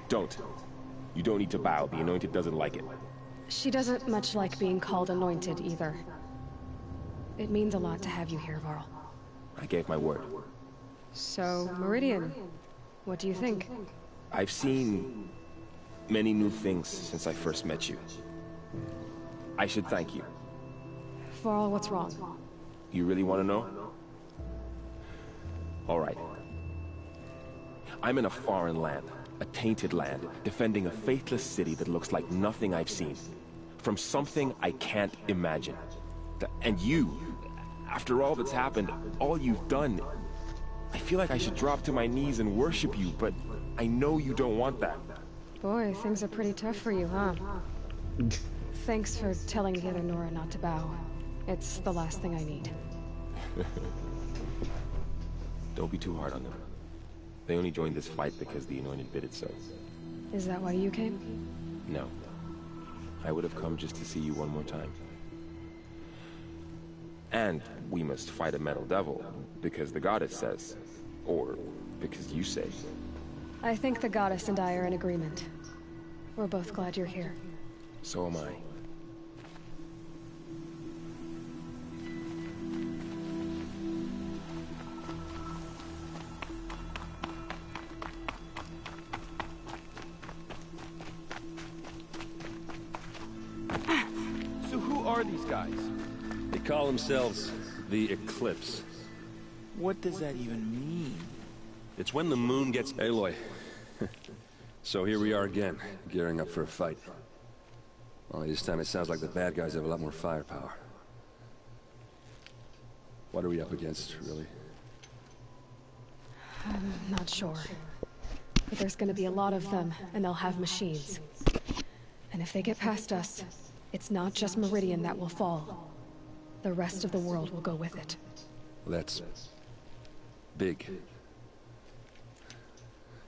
Speaker 4: Don't. You don't need to bow. The Anointed doesn't like it.
Speaker 8: She doesn't much like being called Anointed, either. It means a lot to have you here, Varl.
Speaker 4: I gave my word.
Speaker 8: So, Meridian, what do you think?
Speaker 4: I've seen many new things since I first met you. I should thank you.
Speaker 8: Varl, what's wrong?
Speaker 4: You really want to know? All right. I'm in a foreign land, a tainted land, defending a faithless city that looks like nothing I've seen. From something I can't imagine. And you, after all that's happened, all you've done, I feel like I should drop to my knees and worship you, but I know you don't want that.
Speaker 8: Boy, things are pretty tough for you, huh? Thanks for telling the other Nora not to bow. It's the last thing I need.
Speaker 4: Don't be too hard on them. They only joined this fight because the Anointed bid it so.
Speaker 8: Is that why you came?
Speaker 4: No. I would have come just to see you one more time. And we must fight a metal devil, because the goddess says. Or because you say.
Speaker 8: I think the goddess and I are in agreement. We're both glad you're here.
Speaker 4: So am I.
Speaker 5: So who are these guys?
Speaker 22: They call themselves the Eclipse.
Speaker 5: What does that even mean?
Speaker 22: It's when the moon gets... Aloy. So here we are again, gearing up for a fight. Only this time it sounds like the bad guys have a lot more firepower. What are we up against, really?
Speaker 8: I'm not sure. But there's gonna be a lot of them, and they'll have machines. And if they get past us, it's not just Meridian that will fall. The rest of the world will go with it.
Speaker 22: That's... big.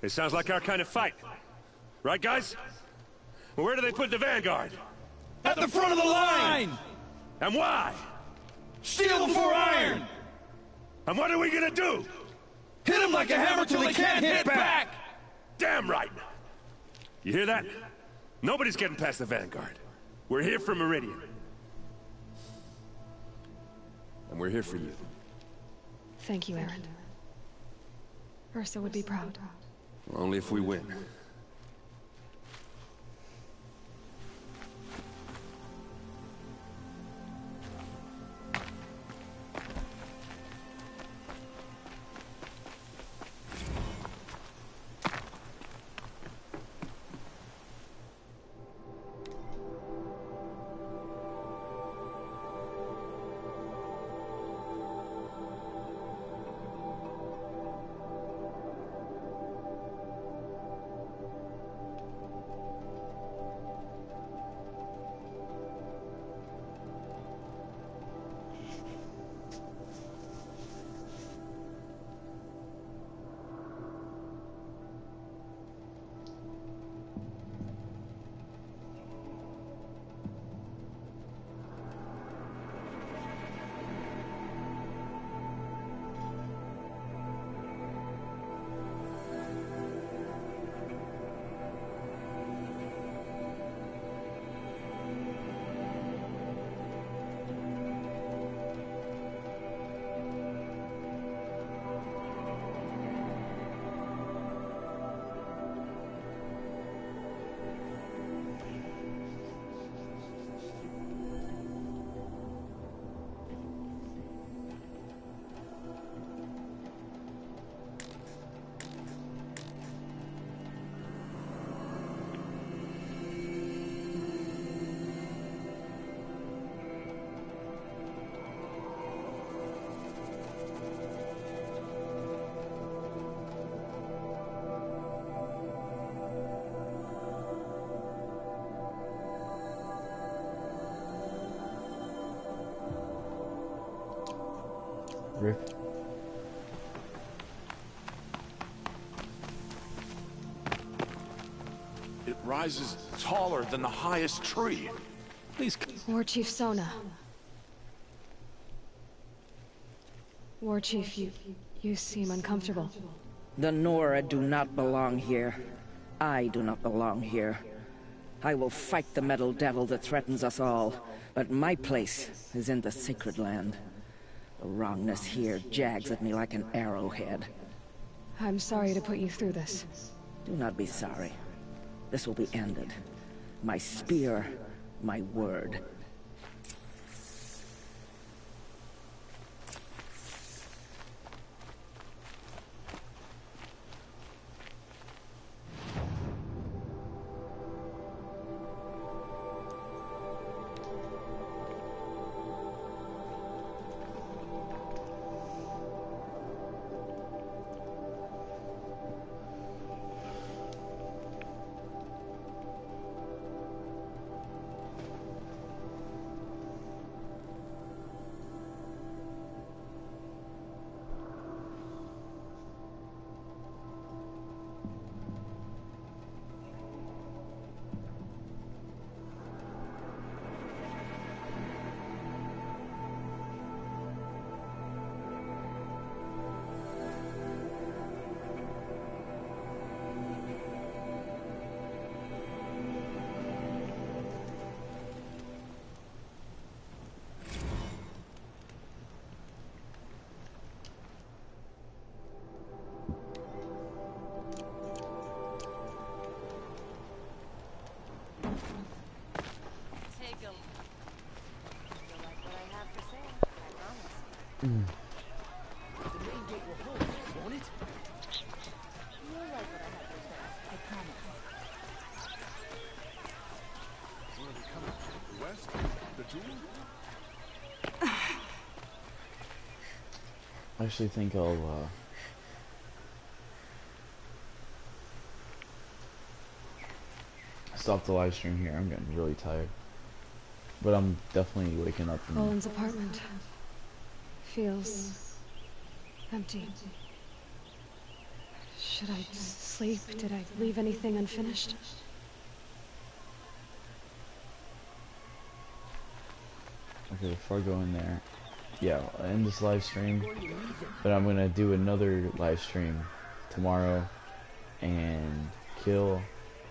Speaker 22: It sounds like our kind of fight. Right, guys? Well, where do they put the Vanguard?
Speaker 5: At the front of the line!
Speaker 22: And why?
Speaker 5: Steel before iron!
Speaker 22: And what are we gonna do?
Speaker 5: Hit them like a hammer till they can't hit back!
Speaker 22: Damn right! You hear that? Nobody's getting past the Vanguard. We're here for Meridian. And we're here for you.
Speaker 8: Thank you, Aaron. Ursa would be proud.
Speaker 22: Only if we win.
Speaker 1: Rick.
Speaker 15: It rises taller than the highest tree.
Speaker 5: Please...
Speaker 8: War Chief Sona. War Chief, you seem uncomfortable.
Speaker 6: The Nora do not belong here. I do not belong here. I will fight the metal devil that threatens us all, but my place is in the Sacred Land. The wrongness here jags at me like an arrowhead.
Speaker 8: I'm sorry to put you through this.
Speaker 6: Do not be sorry. This will be ended. My spear, my word.
Speaker 1: I actually think I'll stop the live stream here. I'm getting really tired, but I'm definitely waking up.
Speaker 8: Roland's apartment feels empty. Should I sleep? Did I leave anything unfinished?
Speaker 1: Okay, before I go in there, yeah, I'll end this live stream, but I'm gonna do another live stream tomorrow and kill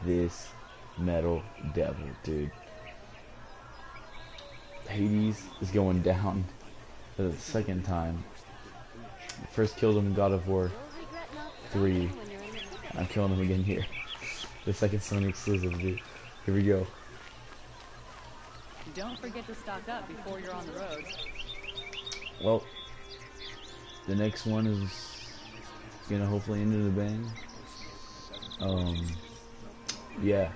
Speaker 1: this metal devil, dude. Hades is going down for the second time. First killed him in God of War 3. And I'm killing him again here. The second Sony exclusive, dude. Here we go.
Speaker 7: Don't forget to stock up before you're on the road.
Speaker 1: Well, the next one is gonna hopefully end in a bang. Yeah.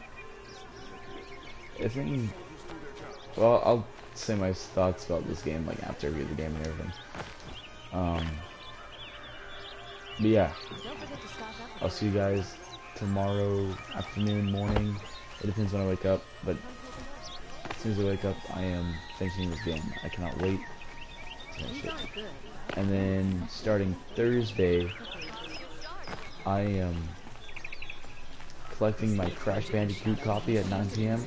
Speaker 1: I think, well, I'll say my thoughts about this game like after I read the game and everything. But yeah, I'll see you guys tomorrow afternoon, morning. It depends when I wake up, but as soon as I wake up, I am finishing this game. I cannot wait to finish it. And then starting Thursday, I am collecting my Crash Bandicoot copy at 9 PM,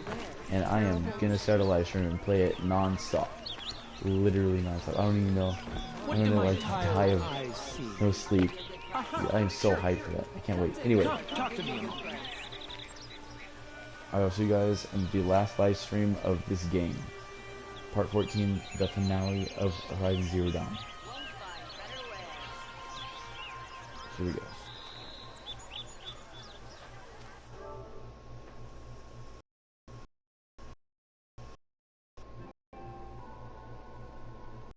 Speaker 1: and I am gonna start a live stream and play it non-stop. Literally non-stop. I don't even know. I'm gonna like die of no sleep. I am so hyped for that. I can't wait. Anyway, I will see you guys in the last live stream of this game. Part 14, the finale of Horizon Zero Dawn. Here we go.